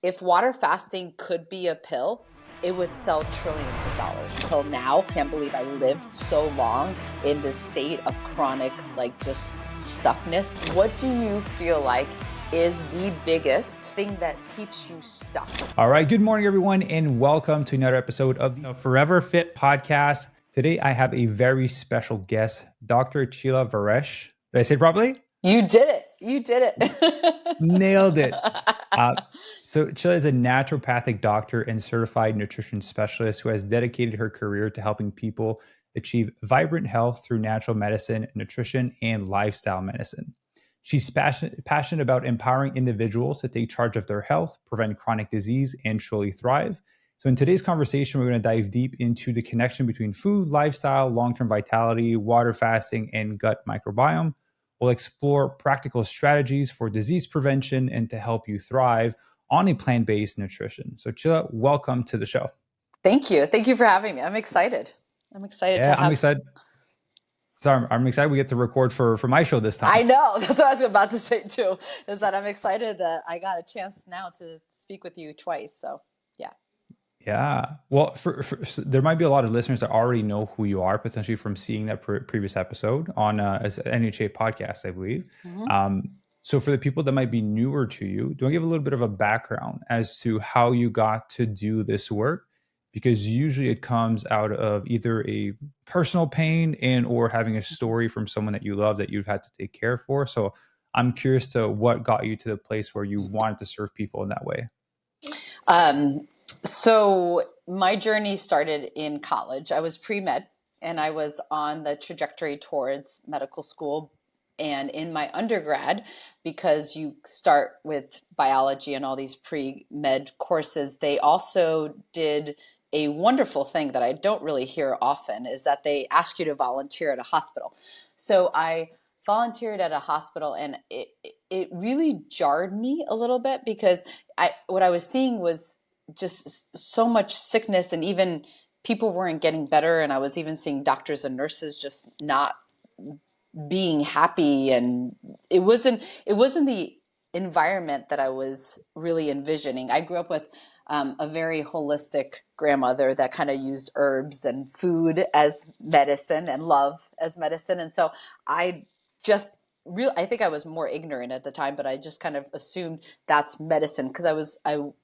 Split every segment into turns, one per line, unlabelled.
if water fasting could be a pill, it would sell trillions of dollars. Until now, can't believe I lived so long in this state of chronic, just stuckness. What do you feel like is the biggest thing that keeps you stuck?
All right. Good morning, everyone, and welcome to another episode of the Forever Fit podcast. Today, I have a very special guest, Dr. Csilla Veress. Did I say it properly?
You did it. You did it.
Nailed it. So Csilla is a naturopathic doctor and certified nutrition specialist who has dedicated her career to helping people achieve vibrant health through natural medicine, nutrition, and lifestyle medicine. She's passionate about empowering individuals to take charge of their health, prevent chronic disease, and truly thrive. So in today's conversation, we're going to dive deep into the connection between food, lifestyle, long-term vitality, water fasting, and gut microbiome. We'll explore practical strategies for disease prevention and to help you thrive on a plant-based nutrition. So Csilla, welcome to the show.
Thank you. Thank you for having me. I'm excited. I'm excited.
I'm excited. So I'm excited we get to record for my show this time.
I know. That's what I was about to say too, is that I'm excited that I got a chance now to speak with you twice. So yeah.
Yeah. Well, so there might be a lot of listeners that already know who you are, potentially from seeing that previous episode on NHA podcast, I believe. Mm-hmm. So for the people that might be newer to you, do you want to give a little bit of a background as to how you got to do this work? Because usually it comes out of either a personal pain and or having a story from someone that you love that you've had to take care for. So I'm curious to what got you to the place where you wanted to serve people in that way.
So my journey started in college. I was pre-med and I was on the trajectory towards medical school. And in my undergrad, because you start with biology and all these pre-med courses, they also did a wonderful thing that I don't really hear often, is that they ask you to volunteer at a hospital. So I volunteered at a hospital, and it really jarred me a little bit, because what I was seeing was just so much sickness, and even people weren't getting better. And I was even seeing doctors and nurses just not being happy, and it wasn't the environment that I was really envisioning. I grew up with a very holistic grandmother that kind of used herbs and food as medicine and love as medicine. And so I think I was more ignorant at the time, but I just kind of assumed that's medicine, because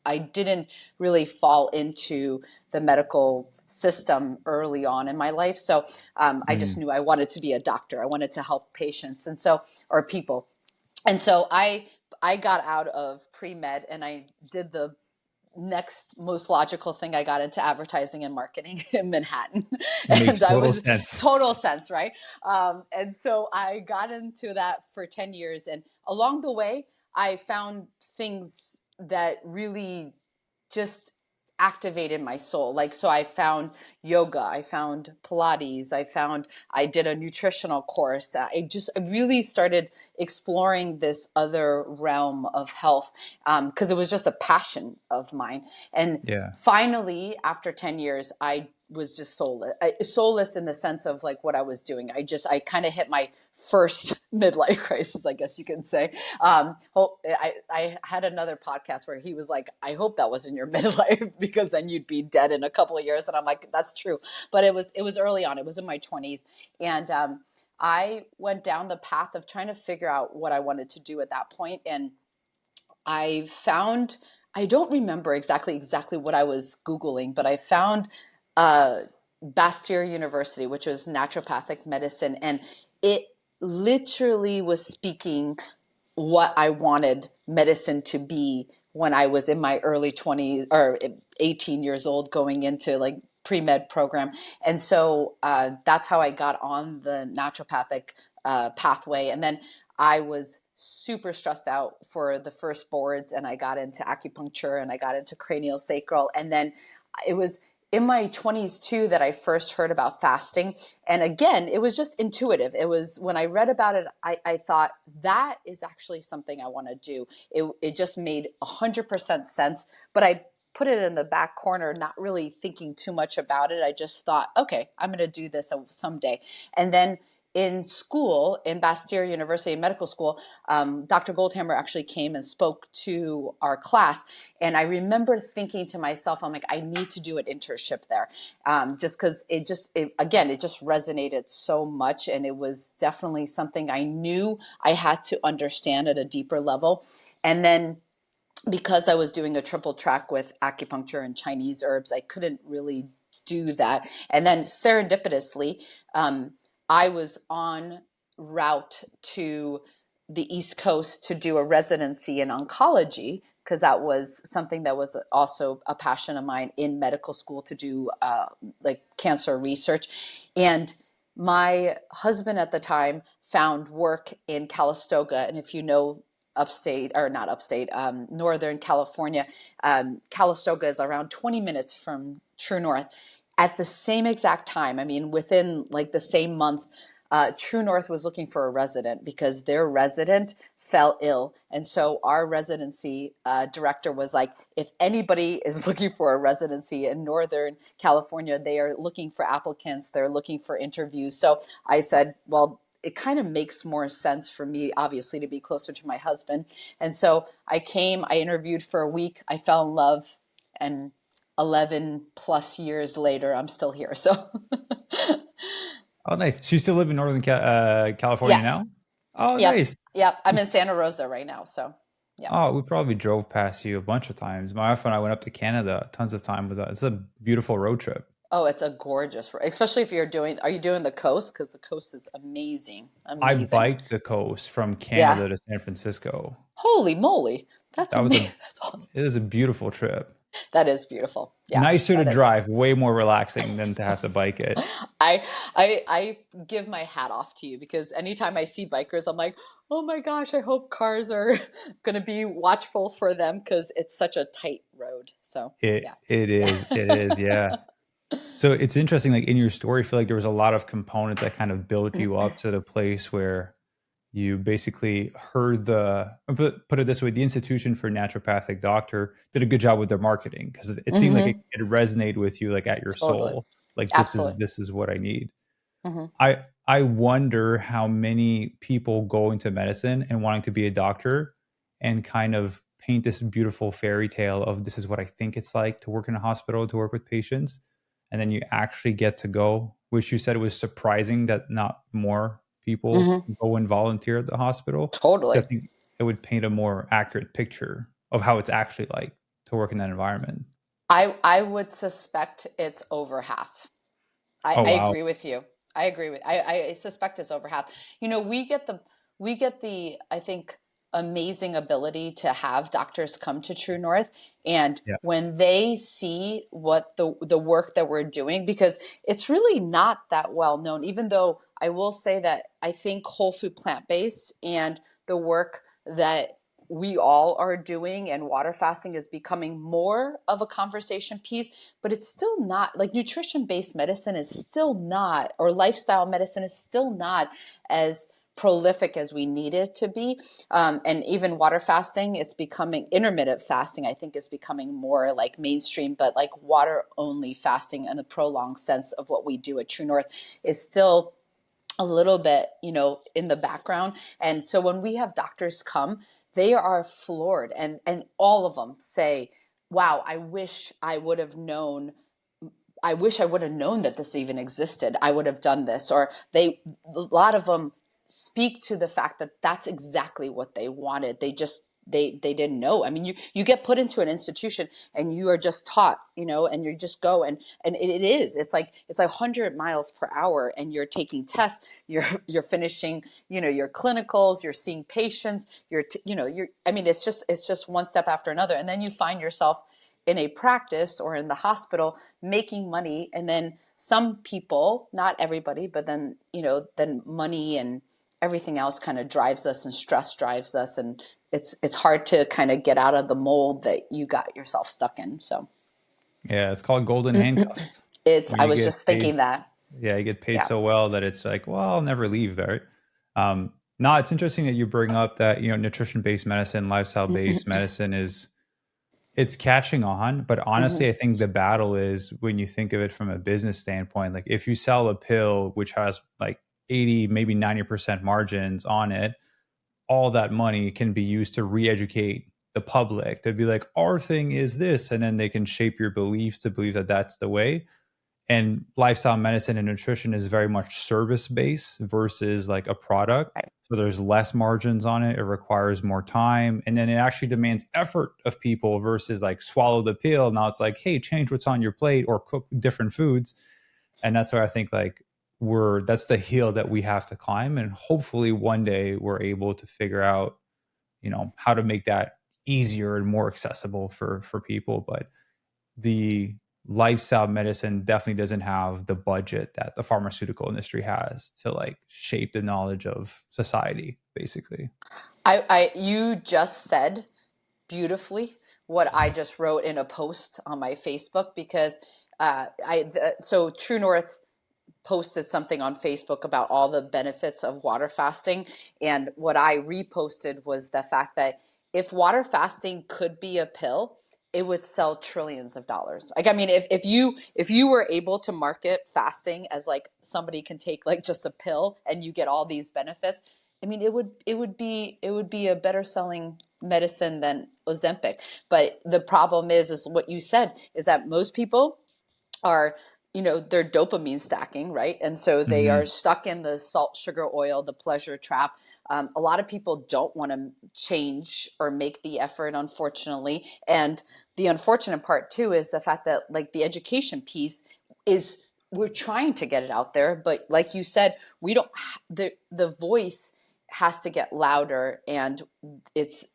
I didn't really fall into the medical system early on in my life. So I just knew I wanted to be a doctor. I wanted to help patients or people. And so I got out of pre-med and I did the next most logical thing. I got into advertising and marketing in Manhattan.
Makes total
sense, right? And so I got into that for 10 years. And along the way, I found things that really just activated my soul. So I found yoga, I found Pilates, I did a nutritional course. I really started exploring this other realm of health, because it was just a passion of mine. And finally, after 10 years, I was just soulless in the sense of what I was doing. I kind of hit my first midlife crisis, I guess you can say. I had another podcast where he was like, I hope that wasn't your midlife, because then you'd be dead in a couple of years. And I'm like, that's true. But it was early on. It was in my 20s. And I went down the path of trying to figure out what I wanted to do at that point. And I don't remember exactly what I was Googling, but I found Bastyr University, which was naturopathic medicine. And it literally was speaking what I wanted medicine to be when I was in my early 20s or 18 years old, going into pre-med program. And so that's how I got on the naturopathic pathway. And then I was super stressed out for the first boards, and I got into acupuncture and I got into cranial sacral. And then it was in my 20s too that I first heard about fasting. And again, it was just intuitive. It was when I read about it, I thought that is actually something I want to do. It just made 100% sense, but I put it in the back corner, not really thinking too much about it. I just thought, okay, I'm going to do this someday. And then in school, in Bastyr University Medical School, Dr. Goldhammer actually came and spoke to our class. And I remember thinking to myself, I'm like, I need to do an internship there. Just because it just resonated so much. And it was definitely something I knew I had to understand at a deeper level. And then because I was doing a triple track with acupuncture and Chinese herbs, I couldn't really do that. And then serendipitously, I was on route to the East Coast to do a residency in oncology, because that was something that was also a passion of mine in medical school, to do like cancer research. And my husband at the time found work in Calistoga. And if you know upstate, or not upstate, Northern California, Calistoga is around 20 minutes from TrueNorth. At the same exact time, I mean, within like the same month, TrueNorth was looking for a resident because their resident fell ill. And so our residency director was like, if anybody is looking for a residency in Northern California, they are looking for applicants, they're looking for interviews. So I said, well, it kind of makes more sense for me, obviously, to be closer to my husband. And so I came, I interviewed for a week, I fell in love, and 11 plus years later, I'm still here. So
Oh, nice. So you still live in Northern California
yes.
now? Oh,
Yep.
nice.
Yep. I'm in Santa Rosa right now. So yeah.
Oh, we probably drove past you a bunch of times. My wife and I went up to Canada tons of time with us. It's a beautiful road trip.
Oh, it's a gorgeous, especially if are you doing the coast? Because the coast is amazing.
I
Amazing.
biked the coast from
Yeah.
Canada to San Francisco.
Holy moly. That's
That was
amazing.
a
That's awesome.
it was a beautiful trip.
That is beautiful. Yeah,
Nicer to
that is.
drive, way more relaxing than to have to bike it.
I I give my hat off to you, because anytime I see bikers, I'm like, oh my gosh, I hope cars are going to be watchful for them, because it's such a tight road. So yeah.
It is, yeah. So it's interesting, like in your story, I feel like there was a lot of components that kind of built you up to the place where you basically heard put it this way, the Institution for Naturopathic Doctor did a good job with their marketing, because it seemed like
Hmm.
it resonated with you, like at your
Totally.
soul, like
Absolutely.
this is what I need.
Hmm.
I wonder how many people go into medicine and wanting to be a doctor and kind of paint this beautiful fairy tale of this is what I think it's like to work in a hospital, to work with patients. And then you actually get to go, which you said was surprising that not more people
Hmm.
go and volunteer at the hospital. I
Totally.
think it would paint a more accurate picture of how it's actually like to work in that environment.
I would suspect it's over half.
Oh,
I
wow.
agree with you. I agree with. I suspect it's over half. You know, we get the I think amazing ability to have doctors come to True North, and
Yeah.
when they see what the work that we're doing, because it's really not that well known. Even though I will say that I think whole food plant based and the work that we all are doing, and water fasting is becoming more of a conversation piece, but it's still not, like, nutrition based medicine is still not, or lifestyle medicine is still not as prolific as we need it to be. And even water fasting, it's becoming, intermittent fasting, I think, is becoming more like mainstream, but like water only fasting in a prolonged sense of what we do at True North is still a little bit, in the background. And so when we have doctors come, they are floored, and all of them say, wow, I wish I would have known that this even existed. I would have done this. Or a lot of them speak to the fact that that's exactly what they wanted. They didn't know. I mean, you get put into an institution and you are just taught, and you just go, and it's like 100 miles per hour, and you're taking tests, you're finishing, your clinicals, you're seeing patients, I mean, it's just one step after another, and then you find yourself in a practice or in the hospital making money. And then some people, not everybody, but then money and everything else kind of drives us, and stress drives us, and it's hard to kind of get out of the mold that you got yourself stuck in. So
Yeah, it's called golden handcuffs. When
I
you
was
get
just
paid,
thinking that.
yeah, you get paid
Yeah.
so well that it's like, well, I'll never leave, right? No, it's interesting that you bring up that, nutrition-based medicine, lifestyle-based medicine it's catching on, but
Hmm.
honestly, I think the battle is when you think of it from a business standpoint, like if you sell a pill which has like 80, maybe 90% margins on it, all that money can be used to re-educate the public. To be like, our thing is this, and then they can shape your beliefs to believe that that's the way. And lifestyle medicine and nutrition is very much service based versus like a product.
Right.
So there's less margins on it. It requires more time. And then it actually demands effort of people versus like swallow the pill. Now it's like, hey, change what's on your plate or cook different foods. And that's why I think like that's the hill that we have to climb. And hopefully one day we're able to figure out, how to make that easier and more accessible for people. But the lifestyle medicine definitely doesn't have the budget that the pharmaceutical industry has to like shape the knowledge of society, basically.
You just said beautifully what I just wrote in a post on my Facebook, because so TrueNorth posted something on Facebook about all the benefits of water fasting, and what I reposted was the fact that if water fasting could be a pill, it would sell trillions of dollars. Like, I mean, if you were able to market fasting as like somebody can take like just a pill and you get all these benefits, I mean, it would be a better selling medicine than Ozempic. But the problem is what you said, is that most people are, they're dopamine stacking, right? And so they are
Mm-hmm.
stuck in the salt, sugar, oil, the pleasure trap. A lot of people don't want to change or make the effort, unfortunately. And the unfortunate part too is the fact that like the education piece is, we're trying to get it out there, but like you said, we don't, the voice has to get louder, and it's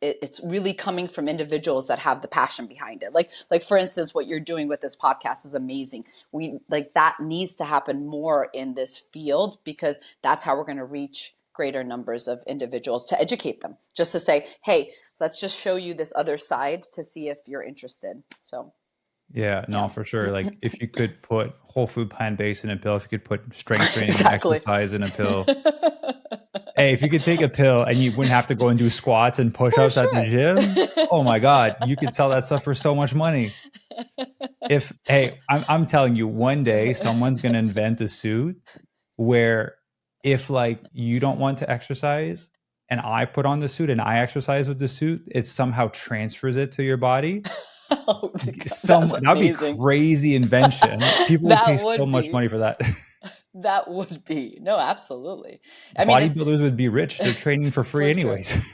really coming from individuals that have the passion behind it. Like for instance, what you're doing with this podcast is amazing. We like that needs to happen more in this field, because that's how we're going to reach greater numbers of individuals, to educate them, just to say, hey, let's just show you this other side to see if you're interested. So
Yeah,
yeah.
no, for sure. Like if you could put whole food plant-based in a pill, if you could put strength training and
Exactly.
exercise in a pill. Hey, if you could take a pill and you wouldn't have to go and do squats and
For
push-ups at the
sure.
gym, oh my God, you could sell that stuff for so much money. Hey, I'm telling you, one day someone's gonna invent a suit where if like you don't want to exercise and I put on the suit and I exercise with the suit, it somehow transfers it to your body.
Oh my God, that's
That'd be
amazing.
crazy invention. People would pay
That
so
would
much
be.
money for that.
That would be. No, absolutely. I mean, it's
Bodybuilders would be rich. They're training for free
for sure.
anyways.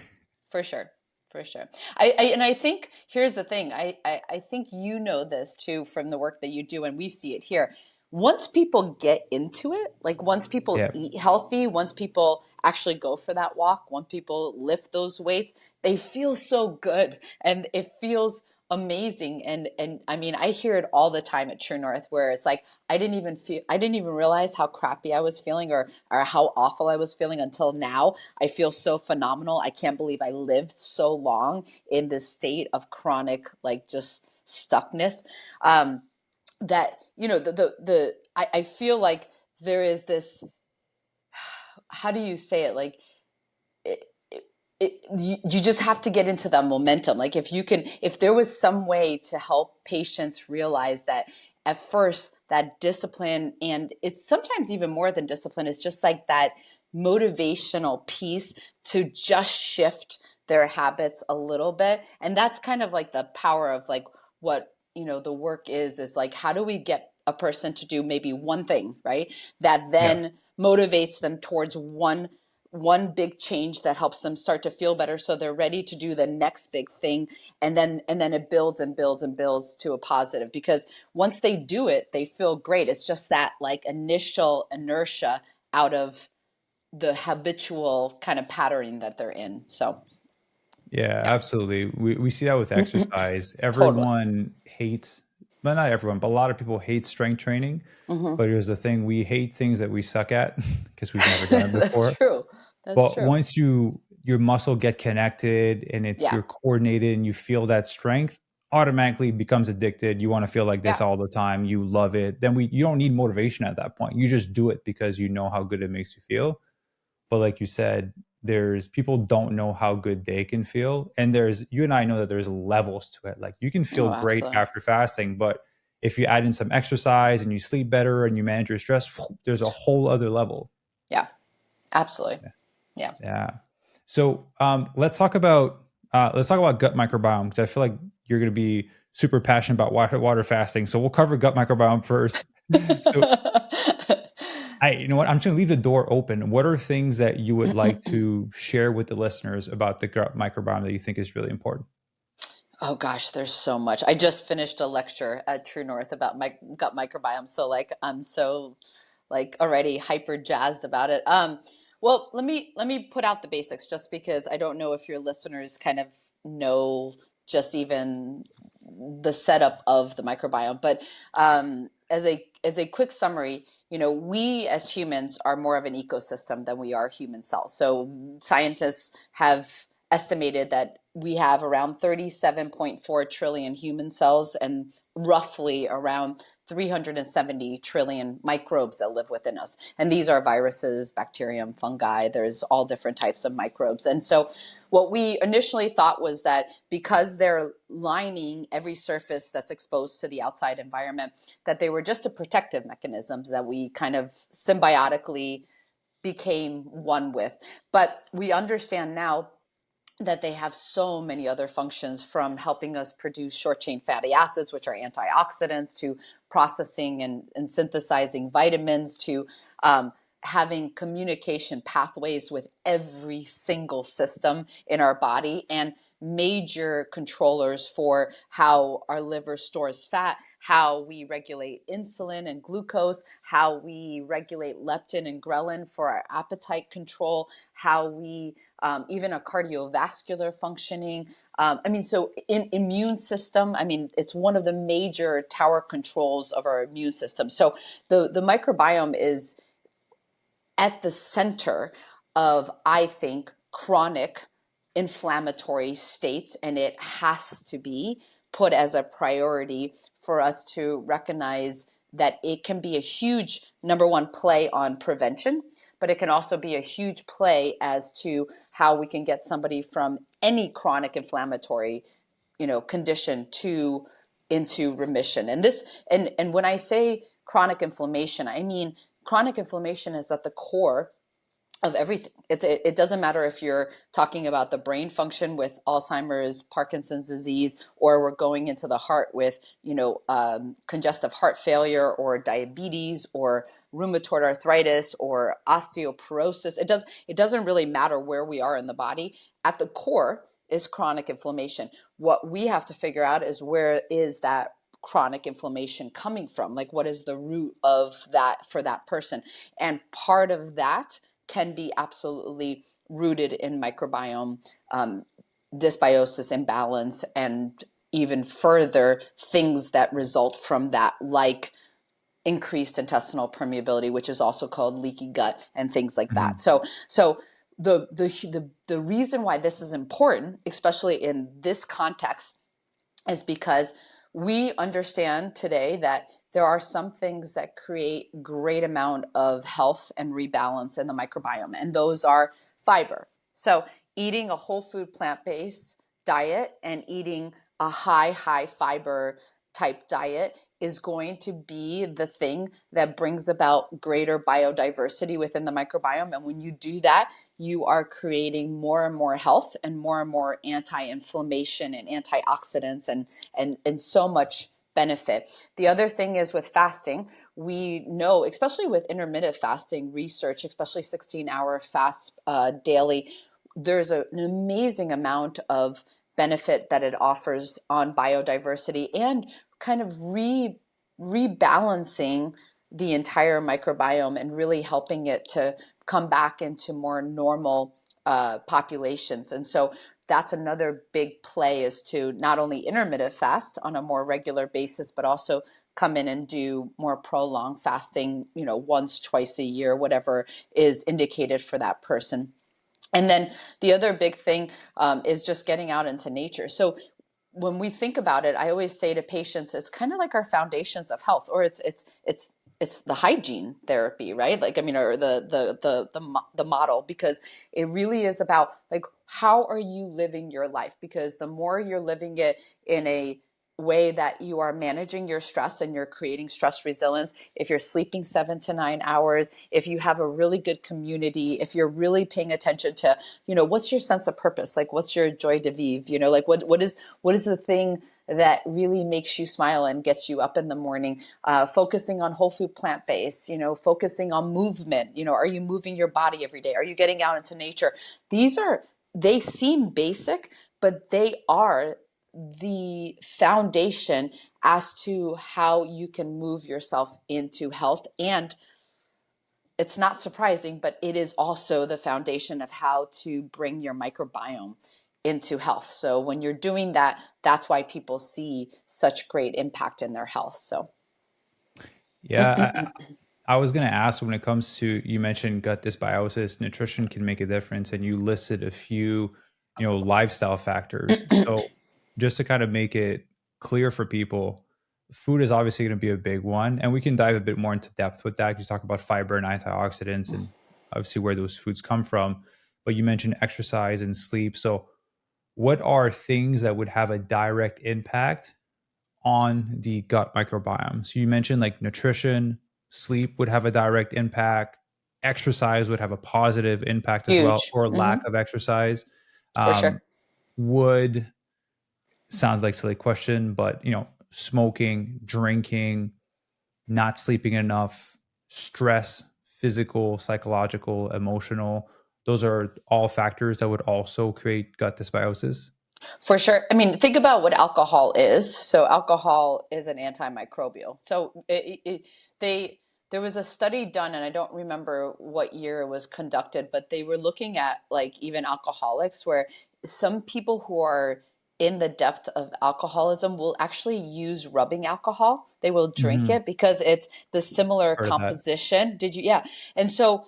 For sure. For sure. And I think here's the thing. I think you know this too from the work that you do, and we see it here. Once people get into it, like once people
Yeah.
eat healthy, once people actually go for that walk, once people lift those weights, they feel so good, and it feels amazing. And I mean, I hear it all the time at True North, where it's like I didn't even realize how crappy I was feeling, or how awful I was feeling, until now. I feel so phenomenal. I can't believe I lived so long in this state of chronic, like just stuckness. That I feel like there is this, how do you say it, like it, you just have to get into the momentum. Like if there was some way to help patients realize that at first, that discipline, and it's sometimes even more than discipline, is just like that motivational piece to just shift their habits a little bit. And that's kind of like the power of like what, the work is like, how do we get a person to do maybe one thing, right? That
Yeah.
then motivates them towards one big change that helps them start to feel better, so they're ready to do the next big thing, and then it builds and builds and builds to a positive, because once they do it, they feel great. It's just that like initial inertia out of the habitual kind of patterning that they're in. So
Yeah,
yeah.
absolutely. We see that with exercise.
Totally.
Everyone hates, well, not everyone, but a lot of people hate strength training.
Hmm.
But here's the thing, we hate things that we suck at because we've never done it
That's
before.
true. That's
But
true.
once your muscle get connected and
Yeah.
you're coordinated and you feel that strength, automatically becomes addicted. You want to feel like this
Yeah.
all the time. You love it. Then you don't need motivation at that point. You just do it because you know how good it makes you feel. But like you said, there's people don't know how good they can feel. And you and I know that there's levels to it. Like you can feel
Oh,
great
absolutely.
after fasting, but if you add in some exercise and you sleep better and you manage your stress, there's a whole other level.
Yeah. Absolutely. Yeah.
Yeah. So let's talk about gut microbiome, because I feel like you're going to be super passionate about water fasting. So we'll cover gut microbiome first. So you know what? I'm just going to leave the door open. What are things that you would like to share with the listeners about the gut microbiome that you think is really important?
Oh gosh, there's so much. I just finished a lecture at TrueNorth about my gut microbiome, so like I'm so like already hyper jazzed about it. Well, let me put out the basics just because I don't know if your listeners kind of know just even the setup of the microbiome. But as a quick summary, we as humans are more of an ecosystem than we are human cells. So scientists have estimated that we have around 37.4 trillion human cells and roughly around 370 trillion microbes that live within us. And these are viruses, bacterium, fungi. There's all different types of microbes. And so what we initially thought was that because they're lining every surface that's exposed to the outside environment, that they were just a protective mechanisms that we kind of symbiotically became one with. But we understand now that they have so many other functions, from helping us produce short chain fatty acids, which are antioxidants, to processing and synthesizing vitamins, to having communication pathways with every single system in our body, and major controllers for how our liver stores fat, how we regulate insulin and glucose, how we regulate leptin and ghrelin for our appetite control, how we even a cardiovascular functioning. So in immune system, it's one of the major tower controls of our immune system. So the microbiome is at the center of, I think, chronic inflammatory states, and it has to be put as a priority for us to recognize that it can be a huge, number one, play on prevention, but it can also be a huge play as to how we can get somebody from any chronic inflammatory, condition to into remission. And when I say chronic inflammation, I mean chronic inflammation is at the core of everything. It doesn't matter if you're talking about the brain function with Alzheimer's, Parkinson's disease, or we're going into the heart with, congestive heart failure, or diabetes, or rheumatoid arthritis, or osteoporosis. It doesn't really matter where we are in the body. At the core is chronic inflammation. What we have to figure out is, where is that chronic inflammation coming from? Like, what is the root of that for that person? And part of that can be absolutely rooted in microbiome dysbiosis, imbalance, and even further things that result from that, like increased intestinal permeability, which is also called leaky gut, and things like that.
Mhm.
So the reason why this is important, especially in this context, is because we understand today that there are some things that create great amount of health and rebalance in the microbiome, and those are fiber. So eating a whole food plant-based diet and eating a high fiber type diet is going to be the thing that brings about greater biodiversity within the microbiome. And when you do that, you are creating more and more health and more anti-inflammation and antioxidants, and so much benefit. The other thing is, with fasting, we know, especially with intermittent fasting research, especially 16-hour fast daily, there's an amazing amount of benefit that it offers on biodiversity, and kind of rebalancing the entire microbiome, and really helping it to come back into more normal populations. And so that's another big play, is to not only intermittent fast on a more regular basis, but also come in and do more prolonged fasting, once, twice a year, whatever is indicated for that person. And then the other big thing is just getting out into nature. So when we think about it, I always say to patients, it's kind of like our foundations of health, or it's the hygiene therapy, right? Like, or the model, because it really is about, like, how are you living your life? Because the more you're living it in a way that you are managing your stress and you're creating stress resilience, if you're sleeping 7 to 9 hours, if you have a really good community, if you're really paying attention to, what's your sense of purpose? Like, what's your joy de vivre? Like what is the thing that really makes you smile and gets you up in the morning? Focusing on whole food, plant-based, focusing on movement. Are you moving your body every day? Are you getting out into nature? They seem basic, but they are the foundation as to how you can move yourself into health. And it's not surprising, but it is also the foundation of how to bring your microbiome into health. So when you're doing that, that's why people see such great impact in their health. So
Yeah, I was going to ask, when it comes to, you mentioned gut dysbiosis, nutrition can make a difference, and you listed a few, lifestyle factors. So just to kind of make it clear for people, food is obviously going to be a big one, and we can dive a bit more into depth with that. You talk about fiber and antioxidants and obviously where those foods come from, but you mentioned exercise and sleep. So what are things that would have a direct impact on the gut microbiome? So you mentioned like nutrition, sleep would have a direct impact, exercise would have a positive impact as well,
huge.
or lack of exercise.
For sure.
Um, would, sounds like a silly question, but smoking, drinking, not sleeping enough, stress, physical, psychological, emotional, those are all factors that would also create gut dysbiosis.
For sure. I mean, think about what alcohol is. So alcohol is an antimicrobial. So there was a study done, and I don't remember what year it was conducted, but they were looking at like even alcoholics, where some people who are in the depth of alcoholism will actually use rubbing alcohol. They will drink
Mm-hmm.
it because it's the similar
Heard of that.
composition. Did you? Yeah. And so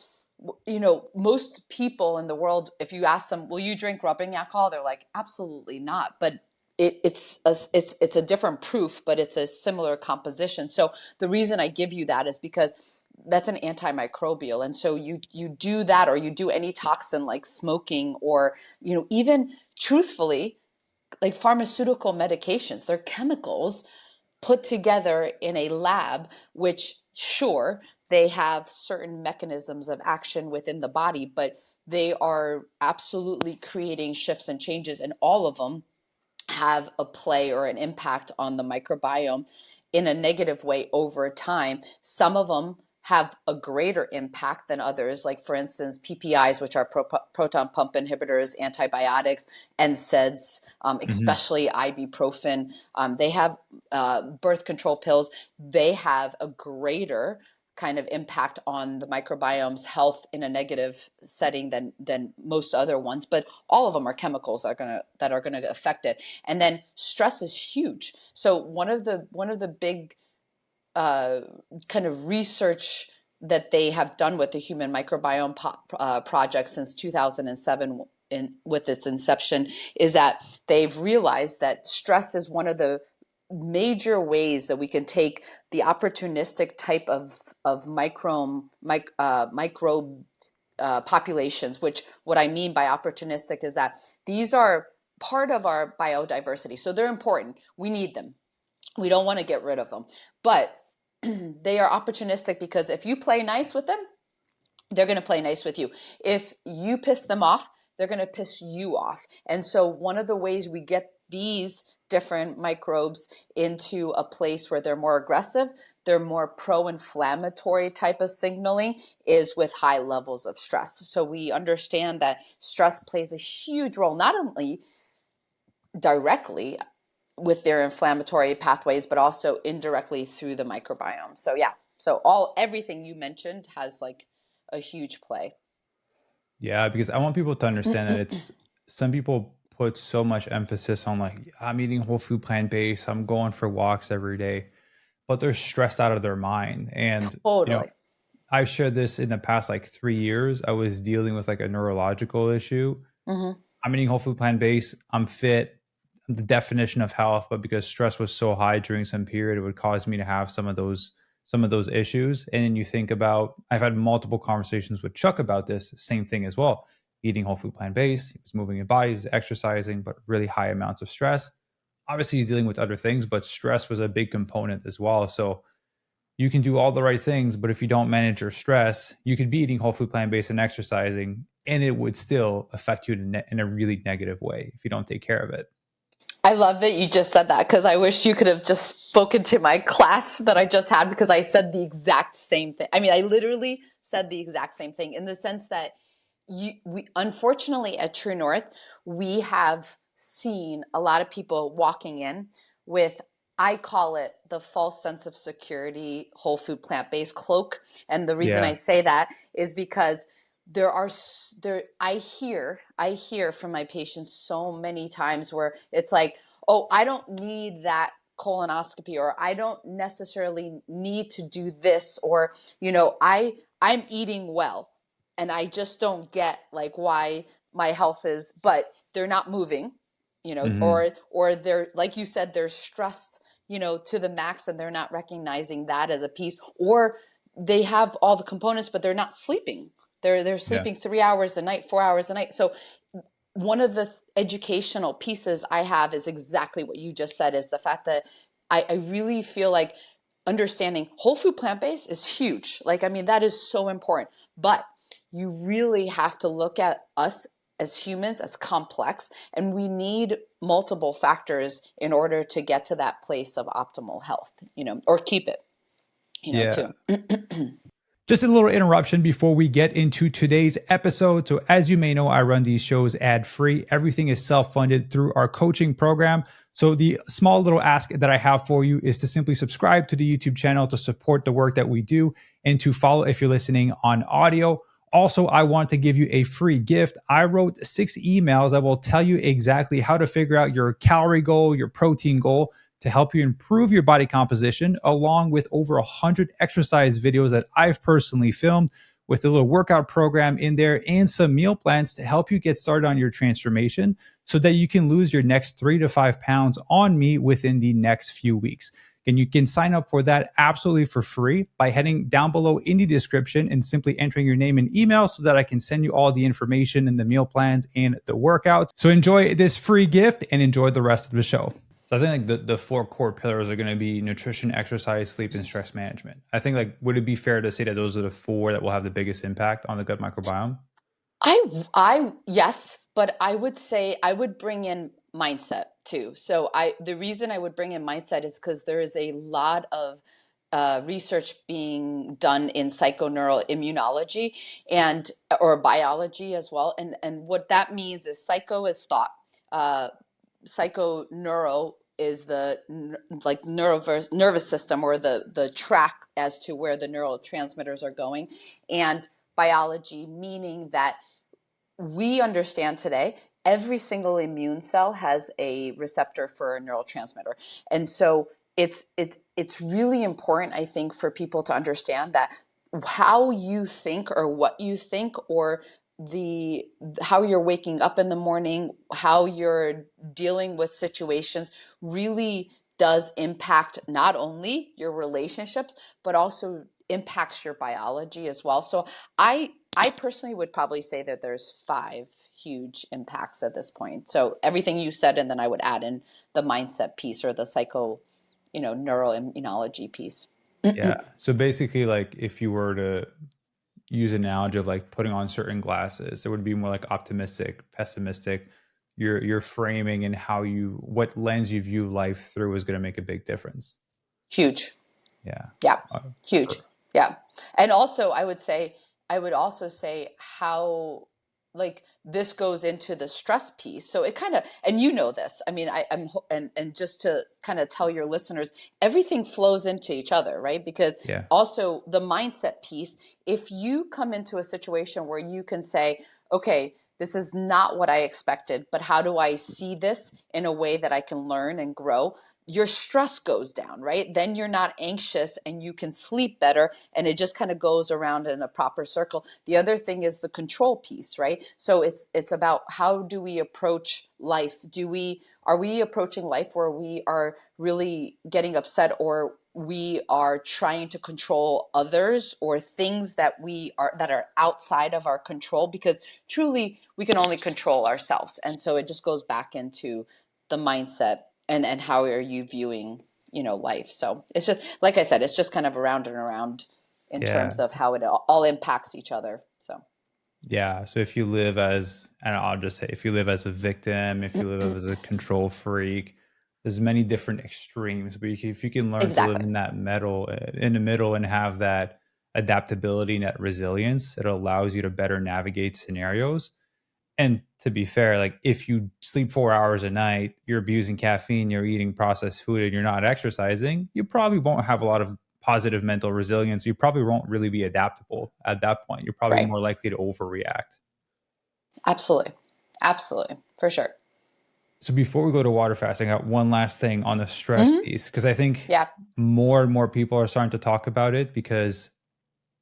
most people in the world, if you ask them, will you drink rubbing alcohol? They're like, absolutely not. But it's a different proof, but it's a similar composition. So the reason I give you that is because that's an antimicrobial. And so you do that, or you do any toxin like smoking, or, even truthfully, like pharmaceutical medications, they're chemicals put together in a lab, which sure, they have certain mechanisms of action within the body, but they are absolutely creating shifts and changes, and all of them have a play or an impact on the microbiome in a negative way over time. Some of them have a greater impact than others, like for instance PPIs, which are proton pump inhibitors, antibiotics, NSAIDs,
Mm-hmm.
especially ibuprofen. They have birth control pills. They have a greater kind of impact on the microbiome's health in a negative setting than most other ones, but all of them are chemicals that are gonna affect it. And then stress is huge. So one of the big uh, kind of research that they have done with the Human Microbiome Project since 2007, with its inception, is that they've realized that stress is one of the major ways that we can take the opportunistic type of microbe populations. Which, what I mean by opportunistic is that these are part of our biodiversity, so they're important. We need them. We don't want to get rid of them, but they are opportunistic because if you play nice with them, they're going to play nice with you. If you piss them off, they're going to piss you off. And so one of the ways we get these different microbes into a place where they're more aggressive, they're more pro-inflammatory type of signaling, is with high levels of stress. So we understand that stress plays a huge role, not only directly with their inflammatory pathways, but also indirectly through the microbiome. So yeah, so everything you mentioned has like a huge play.
Yeah, because I want people to understand that it's, some people put so much emphasis on like, I'm eating whole food, plant based, I'm going for walks every day, but they're stressed out of their mind. And
Totally.
I've shared this in the past like 3 years. I was dealing with like a neurological issue.
Mm-hmm.
I'm eating whole food, plant based, I'm fit, I'm the definition of health, but because stress was so high during some period, it would cause me to have some of those issues. And then you think about, I've had multiple conversations with Chuck about this same thing as well. Eating whole food, plant based, he was moving his body, he was exercising, but really high amounts of stress. obviously he's dealing with other things, but stress was a big component as well. So you can do all the right things, but if you don't manage your stress, you could be eating whole food plant-based and exercising, and it would still affect you in a really negative way if you don't take care of it.
I love that you just said that, because I wish you could have just spoken to my class that I just had, because I said the exact same thing. I mean, I literally said the exact same thing, in the sense that we unfortunately at True North, we have seen a lot of people walking in with, I call it the false sense of security, whole food plant-based cloak. And the reason I say that is because I hear from my patients so many times where it's like, oh, I don't need that colonoscopy, or I don't necessarily need to do this, or I'm eating well, and I just don't get like why my health is, but they're not moving,
Mm-hmm.
or they're, like you said, they're stressed, to the max, and they're not recognizing that as a piece, or they have all the components, but they're not sleeping. They're
Yeah.
sleeping 3 hours a night, 4 hours a night. So one of the educational pieces I have is exactly what you just said, is the fact that I really feel like understanding whole food plant-based is huge. Like, I mean, that is so important. But you really have to look at us as humans as complex, and we need multiple factors in order to get to that place of optimal health, or keep it,
Yeah.
too.
Just a little interruption before we get into today's episode. So, as you may know, I run these shows ad free. Everything is self funded through our coaching program. So, the small little ask that I have for you is to simply subscribe to the YouTube channel to support the work that we do, and to follow if you're listening on audio. Also, I want to give you a free gift. I wrote 6 emails that will tell you exactly how to figure out your calorie goal, your protein goal, to help you improve your body composition, along with over 100 exercise videos that I've personally filmed, with a little workout program in there and some meal plans to help you get started on your transformation, so that you can lose your next 3 to 5 pounds on me within the next few weeks. And you can sign up for that absolutely for free by heading down below in the description and simply entering your name and email, so that I can send you all the information and the meal plans and the workouts. So enjoy this free gift and enjoy the rest of the show. So I think like the 4 core pillars are going to be nutrition, exercise, sleep, and stress management. I think, like, would it be fair to say that those are the 4 that will have the biggest impact on the gut microbiome?
Yes, but I would say I would bring in mindset too. So the reason I would bring in mindset is because there is a lot of research being done in psychoneural immunology, and or biology as well. And what that means is psycho is thought, uh, psychoneuro is the like nervous system, or the track as to where the neurotransmitters are going, and biology, meaning that we understand today every single immune cell has a receptor for a neurotransmitter. And so it's really important, I think, for people to understand that how you think, or what you think, or the how you're waking up in the morning, how you're dealing with situations, really does impact not only your relationships, but also impacts your biology as well. So I personally would probably say that there's 5 huge impacts at this point. So everything you said, and then I would add in the mindset piece, or the psycho, neuroimmunology piece.
Yeah. So basically, like, if you were to use an analogy of like putting on certain glasses, it would be more like optimistic, pessimistic. Your framing and what lens you view life through is going to make a big difference.
Huge.
Yeah.
Yeah.
Uh,
Huge. Yeah. And also I would also say how, like, this goes into the stress piece. So it kind of, and this, I mean, and just to kind of tell your listeners, everything flows into each other, right? Because
yeah.
also the mindset piece, if you come into a situation where you can say, okay, this is not what I expected, but how do I see this in a way that I can learn and grow? Your stress goes down, right? Then you're not anxious, and you can sleep better, and it just kind of goes around in a proper circle. The other thing is the control piece, right? So it's about, how do we approach life? Are we approaching life where we are really getting upset, or we are trying to control others, or things that are outside of our control? Because truly we can only control ourselves. And so it just goes back into the mindset and how are you viewing, life. So it's just, like I said, it's just kind of around and around in terms
Yeah.
of how it all impacts each other. So
Yeah. So if you live as, and I'll just say, if you live as a victim, if you live as a control freak, there's many different extremes. But if you can learn to live
exactly.
in that middle, in the middle, and have that adaptability and that resilience, it allows you to better navigate scenarios. And to be fair, like if you sleep 4 hours a night, you're abusing caffeine, you're eating processed food, and you're not exercising, you probably won't have a lot of positive mental resilience. You probably won't really be adaptable at that point. You're probably
Right.
more likely to overreact.
Absolutely. Absolutely. For sure.
So before we go to water fasting, I got one last thing on the stress
Hmm.
piece, because I think
Yeah.
more and more people are starting to talk about it because,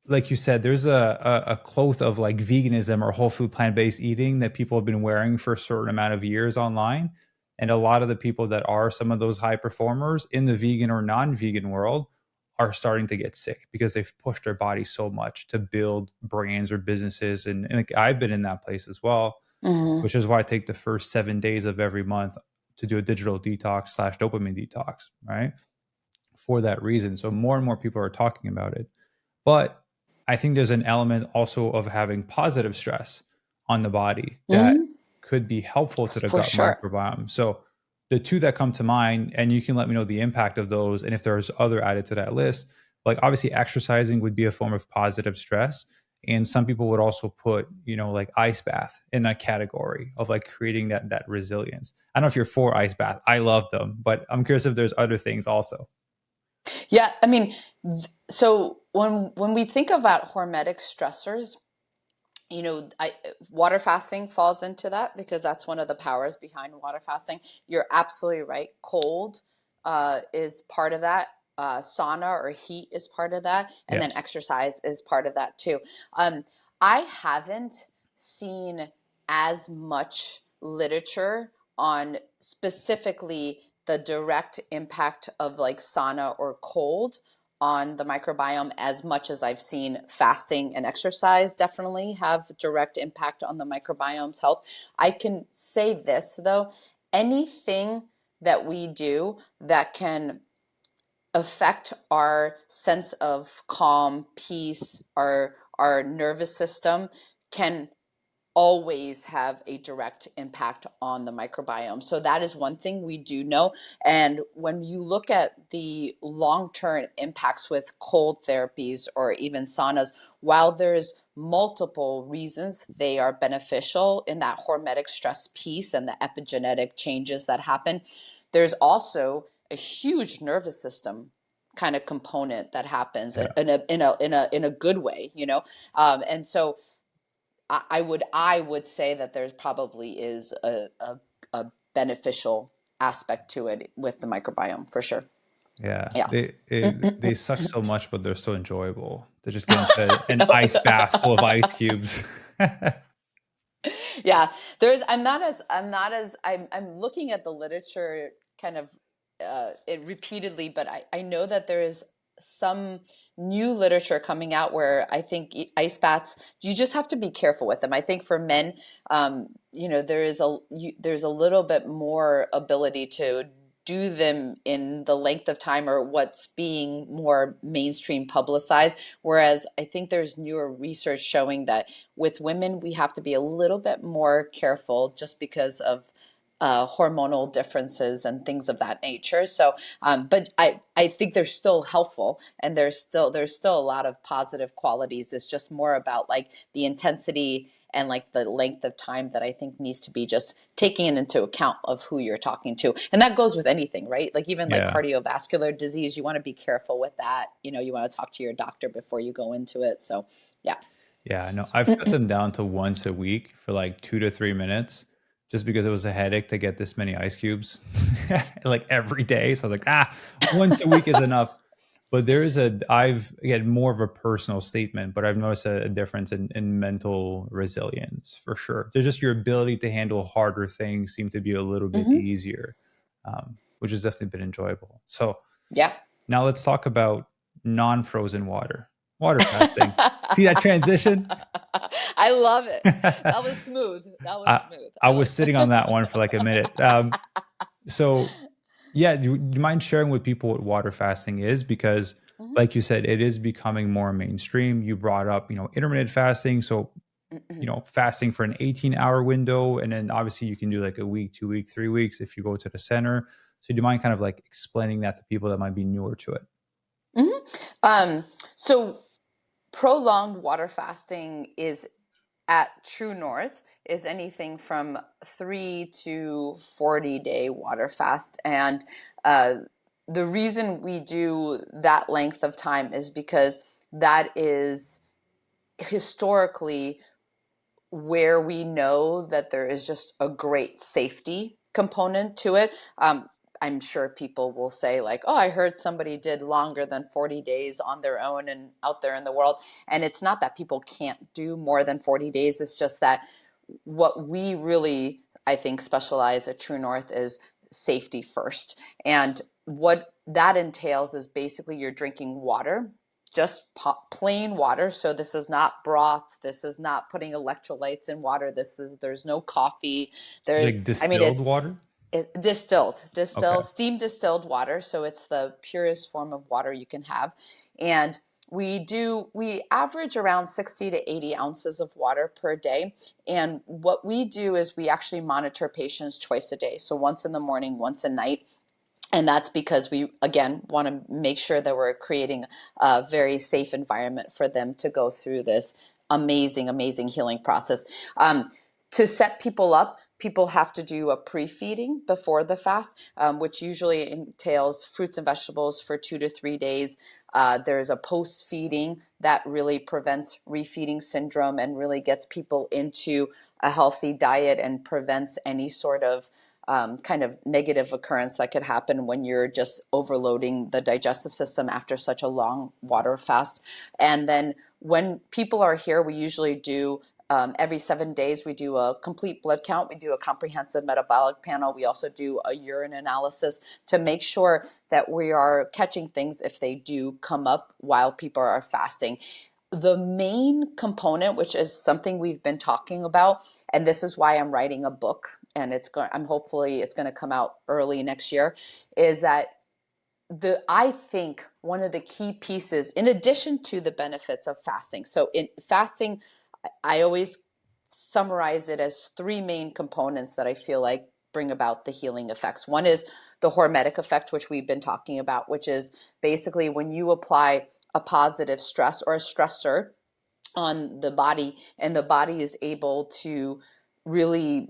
like you said, there's a cloth of like veganism or whole food plant-based eating that people have been wearing for a certain amount of years online. And a lot of the people that are some of those high performers in the vegan or non-vegan world are starting to get sick because they've pushed their body so much to build brands or businesses. And like, I've been in that place as well,
Hmm.
which is why I take the first 7 days of every month to do a digital detox / dopamine detox, right? For that reason. So more and more people are talking about it. But I think there's an element also of having positive stress on the body that
Hmm.
could be helpful to the
For
gut
sure.
microbiome. So the two that come to mind, and you can let me know the impact of those, and if there's other added to that list, like obviously exercising would be a form of positive stress. And some people would also put, like ice bath in that category of like creating that resilience. I don't know if you're for ice bath. I love them, but I'm curious if there's other things also.
Yeah. I mean, so when we think about hormetic stressors, water fasting falls into that because that's one of the powers behind water fasting. You're absolutely right. Cold is part of that. Sauna or heat is part of that, and then
Yes.
exercise is part of that too. Um, I haven't seen as much literature on specifically the direct impact of like sauna or cold on the microbiome as much as I've seen fasting and exercise definitely have direct impact on the microbiome's health. I can say this though, anything that we do that can affect our sense of calm, peace, our nervous system can always have a direct impact on the microbiome. So that is one thing we do know. And when you look at the long-term impacts with cold therapies or even saunas, while there's multiple reasons they are beneficial in that hormetic stress piece and the epigenetic changes that happen, there's also a huge nervous system kind of component that happens
Yeah.
in a good way, and so I would say that there's probably is a beneficial aspect to it with the microbiome for sure.
Yeah.
Yeah.
They suck so much, but they're so enjoyable. To just get into
I
an
know.
ice bath full of ice cubes.
Yeah, I'm looking at the literature kind of it repeatedly, but I know that there is some new literature coming out where I think ice baths, you just have to be careful with them. I think for men, there's a little bit more ability to do them in the length of time or what's being more mainstream publicized. Whereas I think there's newer research showing that with women, we have to be a little bit more careful just because of hormonal differences and things of that nature. So, but I think they're still helpful, and there's still a lot of positive qualities. It's just more about like the intensity and like the length of time that I think needs to be just taking into account of who you're talking to. And that goes with anything, right? Like even like
Yeah.
cardiovascular disease, you want to be careful with that. You want to talk to your doctor before you go into it. So, yeah.
Yeah. No, I've cut them down to once a week for like 2 to 3 minutes just because it was a headache to get this many ice cubes like every day. So I was like, once a week is enough. But I've again more of a personal statement, but I've noticed a difference in mental resilience for sure. There's just your ability to handle harder things seem to be a little bit
Hmm.
easier, which has definitely been enjoyable. So
Yeah.
now let's talk about non-frozen water fasting. See that transition?
I love it. That was smooth. That was
I,
smooth.
I
I
was
like
sitting on that one for like a minute. So Yeah, do you mind sharing with people what water fasting is? Because,
Mhm.
like you said, it is becoming more mainstream. You brought up, intermittent fasting. So, fasting for an 18-hour window. And then obviously you can do like a week, 2 week, 3 weeks if you go to the center. So, do you mind kind of like explaining that to people that might be newer to it?
So prolonged water fasting is at TrueNorth is anything from 3 to 40 day water fast. And uh, the reason we do that length of time is because that is historically where we know that there is just a great safety component to it. I'm sure people will say, like, oh, I heard somebody did longer than 40 days on their own and out there in the world. And it's not that people can't do more than 40 days. It's just that what we really, I think, specialize at TrueNorth is safety first. And what that entails is basically you're drinking water, just plain water. So this is not broth. This is not putting electrolytes in water. There's no coffee.
Like
I mean,
distilled water?
distilled,
Okay.
steam distilled water. So it's the purest form of water you can have. And we average around 60 to 80 ounces of water per day. And what we do is we actually monitor patients twice a day. So once in the morning, once at night. And that's because we, again, want to make sure that we're creating a very safe environment for them to go through this amazing, amazing healing process. To set people up, people have to do a pre-feeding before the fast, which usually entails fruits and vegetables for 2 to 3 days. There's a post-feeding that really prevents refeeding syndrome and really gets people into a healthy diet and prevents any sort of kind of negative occurrence that could happen when you're just overloading the digestive system after such a long water fast. And then when people are here, we usually do every 7 days, we do a complete blood count. We do a comprehensive metabolic panel. We also do a urine analysis to make sure that we are catching things if they do come up while people are fasting. The main component, which is something we've been talking about, and this is why I'm writing a book, and I'm hopefully it's going to come out early next year, is that I think one of the key pieces, in addition to the benefits of fasting. So in fasting, I always summarize it as three main components that I feel like bring about the healing effects. One is the hormetic effect, which we've been talking about, which is basically when you apply a positive stress or a stressor on the body, and the body is able to really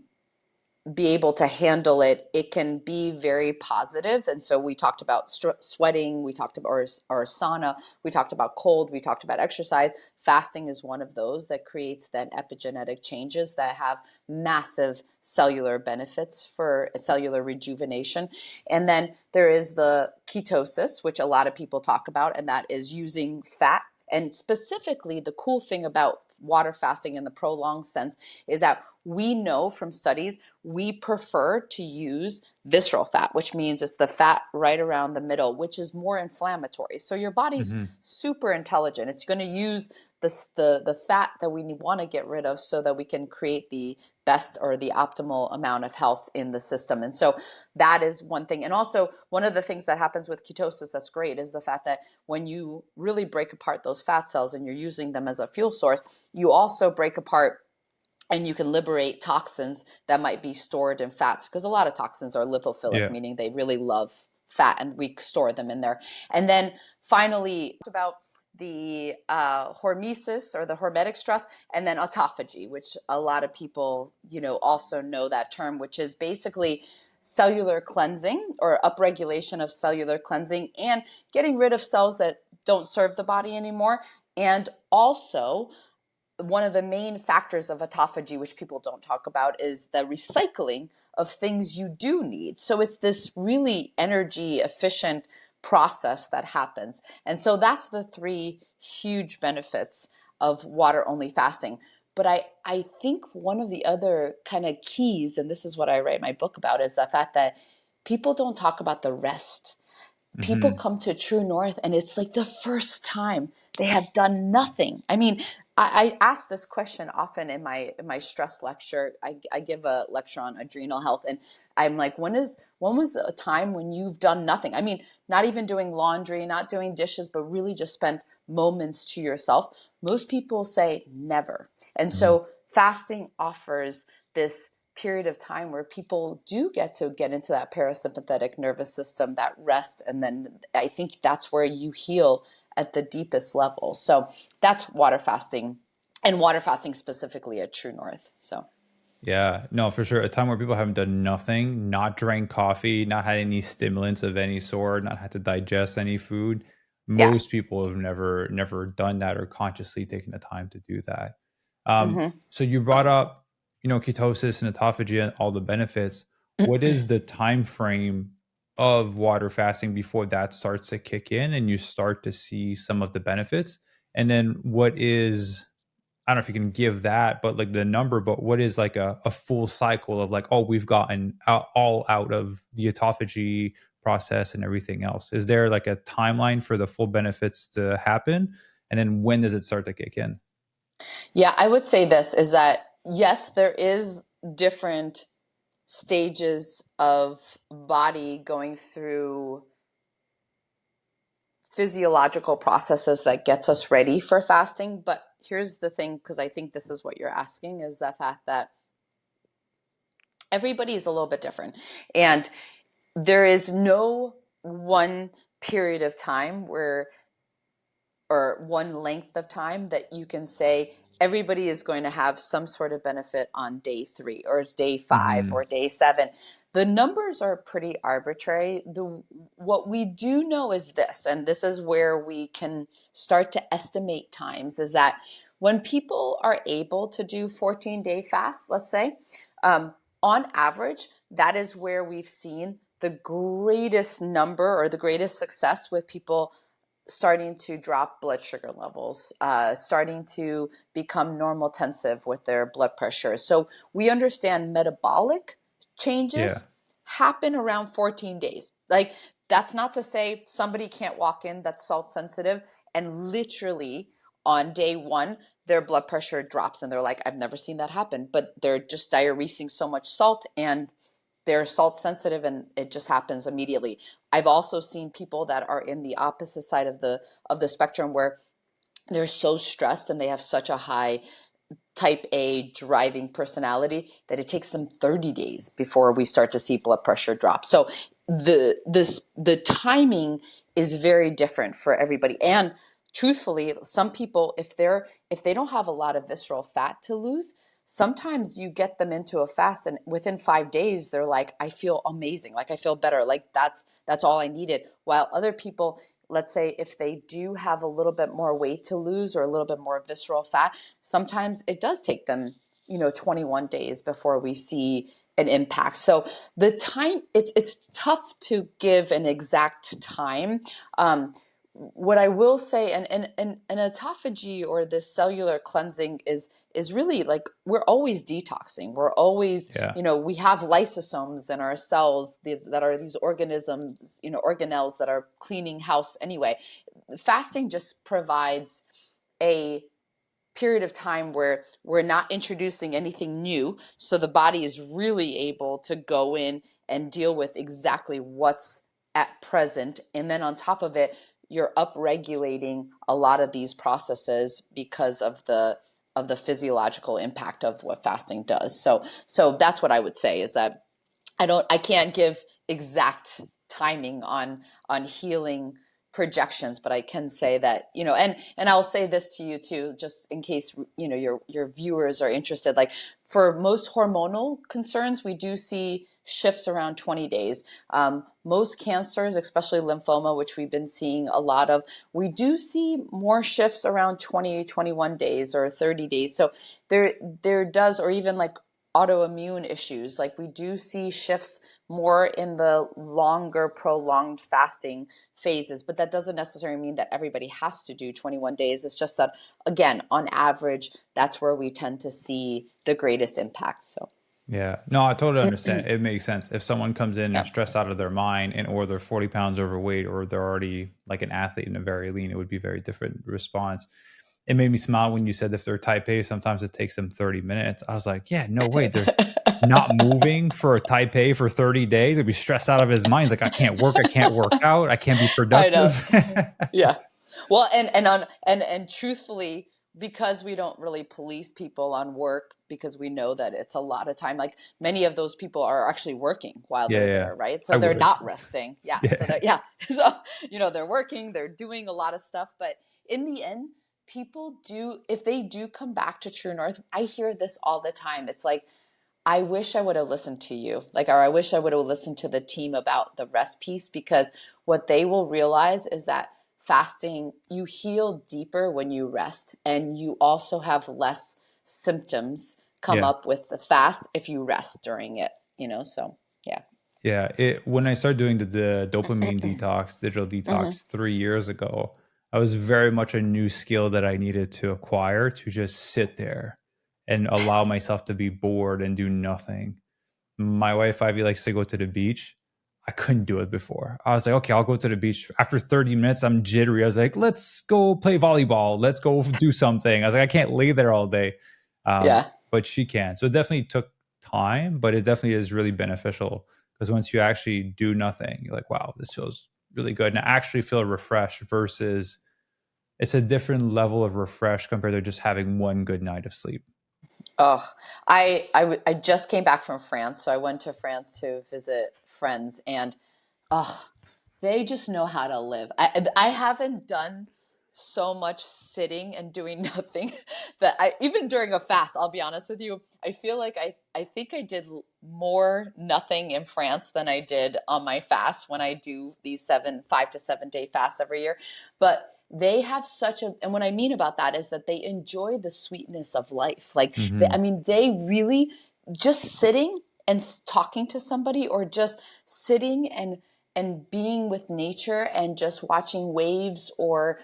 be able to handle it, it can be very positive. And so we talked about sweating, we talked about or sauna, we talked about cold, we talked about exercise. Fasting is one of those that creates then epigenetic changes that have massive cellular benefits for cellular rejuvenation. And then there is the ketosis, which a lot of people talk about, and that is using fat. And specifically, the cool thing about water fasting in the prolonged sense is that we know from studies we prefer to use visceral fat, which means it's the fat right around the middle, which is more inflammatory. So your body's
Hmm.
super intelligent. It's going to use the fat that we want to get rid of so that we can create the best or the optimal amount of health in the system. And so that is one thing. And also, one of the things that happens with ketosis that's great is the fact that when you really break apart those fat cells and you're using them as a fuel source, you also break apart and you can liberate toxins that might be stored in fats, because a lot of toxins are lipophilic,
Yeah.
meaning they really love fat, and we store them in there. And then finally, about the hormesis or the hormetic stress, and then autophagy, which a lot of people, also know that term, which is basically cellular cleansing or upregulation of cellular cleansing and getting rid of cells that don't serve the body anymore. And also, one of the main factors of autophagy, which people don't talk about, is the recycling of things you do need. So it's this really energy efficient process that happens. And so that's the three huge benefits of water only fasting. But I think one of the other kind of keys, and this is what I write my book about, is the fact that people don't talk about the rest. people
Hmm.
come to True North and it's like the first time they have done nothing. I mean, I ask this question often in my stress lecture. I give a lecture on adrenal health, and I'm like, when was a time when you've done nothing? I mean, not even doing laundry, not doing dishes, but really just spent moments to yourself. Most people say never. And
Hmm.
so fasting offers this period of time where people do get to get into that parasympathetic nervous system, that rest, and then I think that's where you heal at the deepest level. So that's water fasting, and water fasting specifically at True North. So
Yeah, no, for sure. A time where people haven't done nothing, not drank coffee, not had any stimulants of any sort, not had to digest any food.
yeah.
Most people have never done that or consciously taken the time to do that.
Hmm.
So you brought up, ketosis and autophagy and all the benefits. What is the time frame of water fasting before that starts to kick in and you start to see some of the benefits? And then what is, I don't know if you can give that, but like the number, but what is like a full cycle of like, oh, we've gotten all out of the autophagy process and everything else? Is there like a timeline for the full benefits to happen? And then when does it start to kick in?
Yeah, I would say this is that yes, there is different stages of body going through physiological processes that gets us ready for fasting. But here's the thing, because I think this is what you're asking, is the fact that everybody is a little bit different. And there is no one period of time where, or one length of time that you can say everybody is going to have some sort of benefit on day 3 or day 5
Hmm.
or day 7. The numbers are pretty arbitrary. What we do know is this, and this is where we can start to estimate times, is that when people are able to do 14-day fasts, let's say, on average, that is where we've seen the greatest number or the greatest success with people starting to drop blood sugar levels, starting to become normal tensive with their blood pressure. So we understand metabolic
Yeah.
changes happen around 14 days. Like, that's not to say somebody can't walk in that's salt sensitive and literally on day 1 their blood pressure drops and they're like, I've never seen that happen, but they're just diuresing so much salt and they're salt sensitive and it just happens immediately. I've also seen people that are in the opposite side of the spectrum where they're so stressed and they have such a high type A driving personality that it takes them 30 days before we start to see blood pressure drop. So the timing is very different for everybody. And truthfully, some people, if they don't have a lot of visceral fat to lose, sometimes you get them into a fast and within 5 days they're like, I feel amazing, like I feel better, like that's all I needed. While other people, let's say if they do have a little bit more weight to lose or a little bit more visceral fat, sometimes it does take them 21 days before we see an impact. So the time, it's tough to give an exact time. What I will say, and autophagy or this cellular cleansing is really like, we're always detoxing. We're always,
Yeah.
we have lysosomes in our cells that are these organisms, organelles that are cleaning house anyway. Fasting just provides a period of time where we're not introducing anything new, so the body is really able to go in and deal with exactly what's at present, and then on top of it you're upregulating a lot of these processes because of the physiological impact of what fasting does. So that's what I would say, is that I can't give exact timing on healing projections, but I can say that, and I'll say this to you too, just in case, your viewers are interested. Like, for most hormonal concerns, we do see shifts around 20 days. Most cancers, especially lymphoma, which we've been seeing a lot of, we do see more shifts around 20, 21 days or 30 days. So there does, or even like autoimmune issues, like we do see shifts more in the longer prolonged fasting phases, but that doesn't necessarily mean that everybody has to do 21 days. It's just that, again, on average, that's where we tend to see the greatest impact. So
Yeah. No, I totally understand. It makes sense. If someone comes in and
Yeah.
stressed out of their mind and or they're 40 pounds overweight or they're already like an athlete and they're very lean, it would be a very different response. It made me smile when you said if they're type A, sometimes it takes them 30 minutes. I was like, yeah, no way. They're not moving for a type A for 30 days. They'd be stressed out of his mind. He's like, I can't work. I can't work out. I can't be
I know.
productive.
Yeah. Well, and truthfully, because we don't really police people on work, because we know that it's a lot of time. Like many of those people are actually working while
Yeah.
they're
Yeah.
there, right?
I
So they're
would.
not resting. Yeah. So
Yeah.
they're yeah. So they're working, they're doing a lot of stuff, but in the end, people do if they do come back to True North. I hear this all the time. It's like I wish I would have listened to you, like, or I wish I would have listened to the team about the rest piece, because what they will realize is that fasting, you heal deeper when you rest, and you also have less symptoms come
Yeah.
up with the fast if you rest during it. So yeah.
Yeah, when I started doing the dopamine detox, digital
Hmm.
detox 3 years ago, I was very much a new skill that I needed to acquire to just sit there and allow myself to be bored and do nothing. My wife, Ivy, likes to go to the beach. I couldn't do it before. I was like, okay, I'll go to the beach. After 30 minutes, I'm jittery. I was like, let's go play volleyball. Let's go do something. I was like, I can't lay there all day.
Yeah.
But she can. So it definitely took time, but it definitely is really beneficial because once you actually do nothing, you're like, wow, this feels really good. And I actually feel refreshed versus it's a different level of refresh compared to just having one good night of sleep.
Oh, I just came back from France, so I went to France to visit friends, and oh, they just know how to live. I haven't done so much sitting and doing nothing that I even during a fast, I'll be honest with you, I feel like I think I did more nothing in France than I did on my fast when I do these 5 to 7 day fasts every year. But they have and what I mean about that is that they enjoy the sweetness of life. Like, I
Hmm.
mean, they really just sitting and talking to somebody, or just sitting and being with nature and just watching waves, or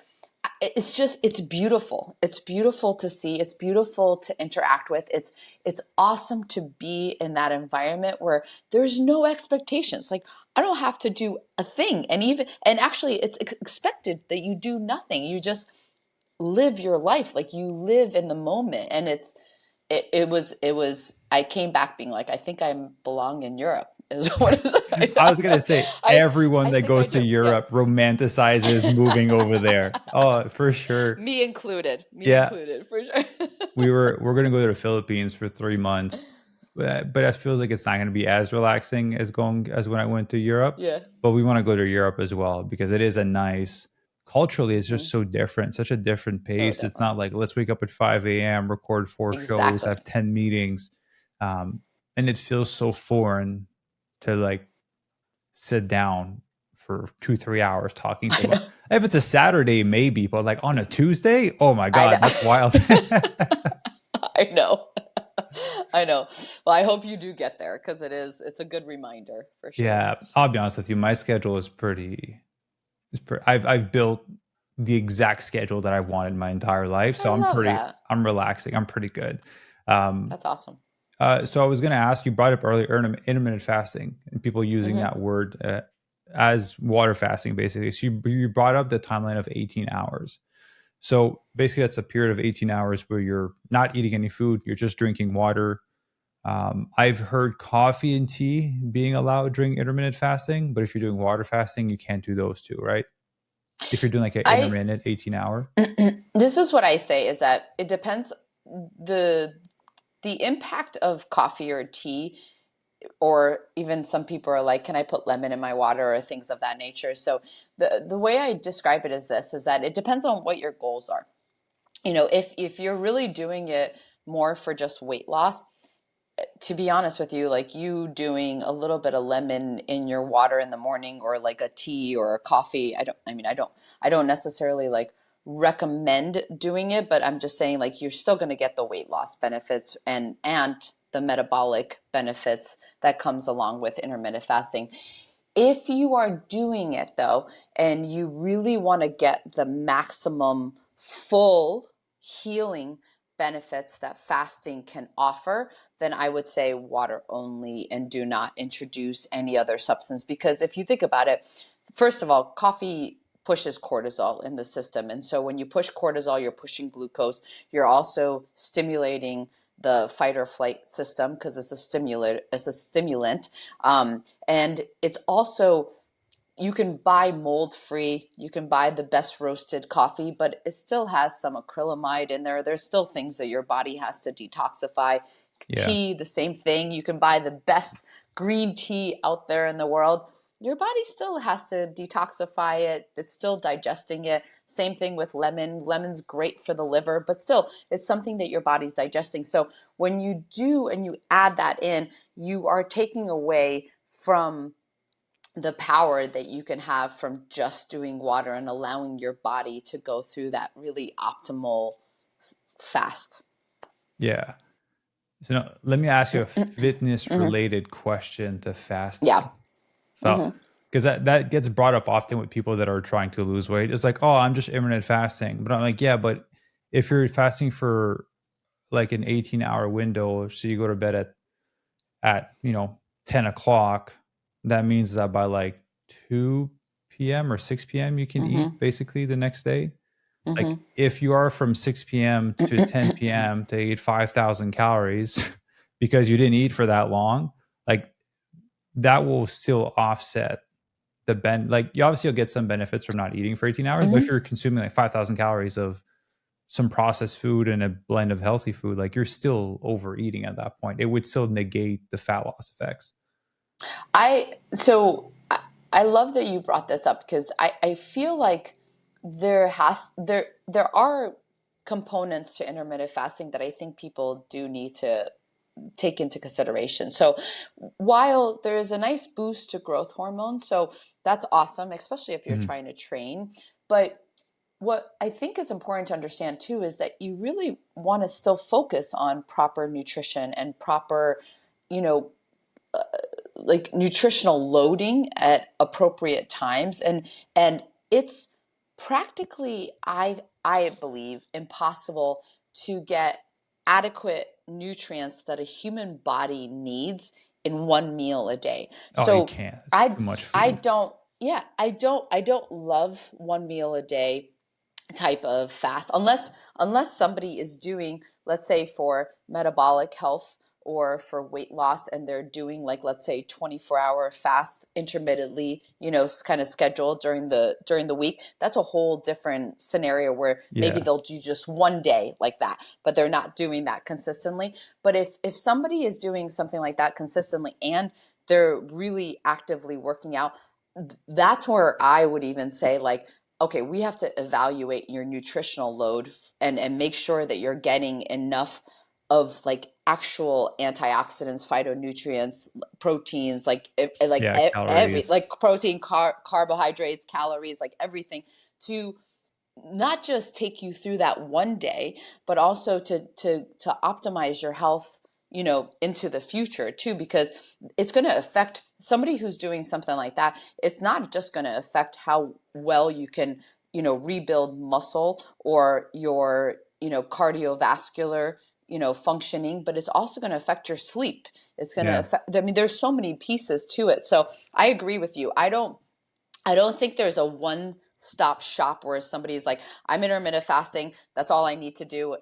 it's beautiful. It's beautiful to see. It's beautiful to interact with. It's awesome to be in that environment where there's no expectations. Like, I don't have to do a thing, and actually it's expected that you do nothing. You just live your life, like you live in the moment. And it was I came back being like, I think I belong in Europe is what is
I was gonna say
I
everyone
I
that
think I
goes to
do. Yeah.
Europe romanticizes moving over there. Oh, for sure.
Me included. Me
Yeah,
included, for sure.
we're gonna go to the Philippines for 3 months, but it feels like it's not gonna be as relaxing as going as when I went to Europe.
Yeah.
But we want to go to Europe as well because it is a nice culturally. It's just
Hmm.
so different, such a different
So
pace. It's
different.
not like let's wake up at 5 a.m., record 4 shows,
Exactly.
have 10 meetings, um, and it feels so foreign to like sit down for 2 3 hours talking to
I
them.
know.
If it's a Saturday, maybe, but like on a Tuesday, oh my
I
god, that's wild.
know. I know. I know. Well, I hope you do get there, because it's a good reminder for sure.
Yeah, I'll be honest with you. My schedule is I've built the exact schedule that I wanted my entire life,
I
so
love that.
I'm relaxing. I'm pretty good. Um,
That's awesome.
so I was going to ask you brought up earlier intermittent fasting and people using
Hmm.
that word as water fasting, basically. So you brought up the timeline of 18 hours. So basically, that's a period of 18 hours where you're not eating any food, you're just drinking water. I've heard coffee and tea being allowed during intermittent fasting, but if you're doing water fasting, you can't do those two, right? If you're doing like an
I
intermittent 18 hour.
This is what I say, is that it depends. The impact of coffee or tea, or even some people are like, can I put lemon in my water, or things of that nature. So the way I describe it is this, is that it depends on what your goals are. If you're really doing it more for just weight loss, to be honest with you, like, you doing a little bit of lemon in your water in the morning, or like a tea or a coffee, I don't necessarily like recommend doing it, but I'm just saying, like, you're still going to get the weight loss benefits and the metabolic benefits that comes along with intermittent fasting. If you are doing it though, and you really want to get the maximum full healing benefits that fasting can offer, then I would say water only and do not introduce any other substance. Because if you think about it, first of all, coffee pushes cortisol in the system. And so when you push cortisol, you're pushing glucose. You're also stimulating the fight or flight system because it's a stimulant. And it's also, you can buy mold free, you can buy the best roasted coffee, but it still has some acrylamide in there. There's still things that your body has to detoxify.
Yeah.
Tea, the same thing. You can buy the best green tea out there in the world. Your body still has to detoxify it. It's still digesting it. Same thing with lemon. Lemon's great for the liver, but still, it's something that your body's digesting. So when you do and you add that in, you are taking away from the power that you can have from just doing water and allowing your body to go through that really optimal fast.
Yeah. So now, let me ask you a fitness related question to fasting.
Yeah.
So, because that gets brought up often with people that are trying to lose weight. It's like, oh, I'm just intermittent fasting. But I'm like, yeah, but if you're fasting for like an 18-hour window, so you go to bed at 10 o'clock, that means that by like 2 p.m. or 6 p.m. you can eat basically the next day. Like if you are from 6 p.m. to 10 p.m. to eat 5,000 calories because you didn't eat for that long, like that will still offset like you obviously you'll get some benefits from not eating for 18 hours, but if you're consuming like 5,000 calories of some processed food and a blend of healthy food, like you're still overeating at that point. It would still negate the fat loss effects.
So I love that you brought this up because I feel like there are components to intermittent fasting that I think people do need to take into consideration. So while there is a nice boost to growth hormone, so that's awesome, especially if you're trying to train. But what I think is important to understand too is that you really want to still focus on proper nutrition and proper, you know, like nutritional loading at appropriate times. And it's practically, I believe, impossible to get adequate nutrients that a human body needs in one meal a day.
Oh, you
So
can't. It's
I
too much
I
food.
don't yeah, I don't love one meal a day type of fast unless somebody is doing, let's say, for metabolic health or for weight loss, and they're doing, like, let's say 24-hour fasts intermittently, kind of scheduled during the week. That's a whole different scenario where maybe
Yeah.
they'll do just one day like that, but they're not doing that consistently. But if somebody is doing something like that consistently and they're really actively working out, that's where I would even say, like, okay, we have to evaluate your nutritional load and make sure that you're getting enough of, like, actual antioxidants, phytonutrients, proteins,
Yeah. Calories.
like protein, carbohydrates, calories, like everything, to not just take you through that one day, but also to optimize your health, into the future too, because it's going to affect somebody who's doing something like that. It's not just going to affect how well you can, rebuild muscle or your, cardiovascular, functioning, but it's also going to affect your sleep. It's going to
Yeah.
affect, I mean, there's so many pieces to it. So I agree with you. I don't think there's a one-stop shop where somebody's like, I'm intermittent fasting. That's all I need to do,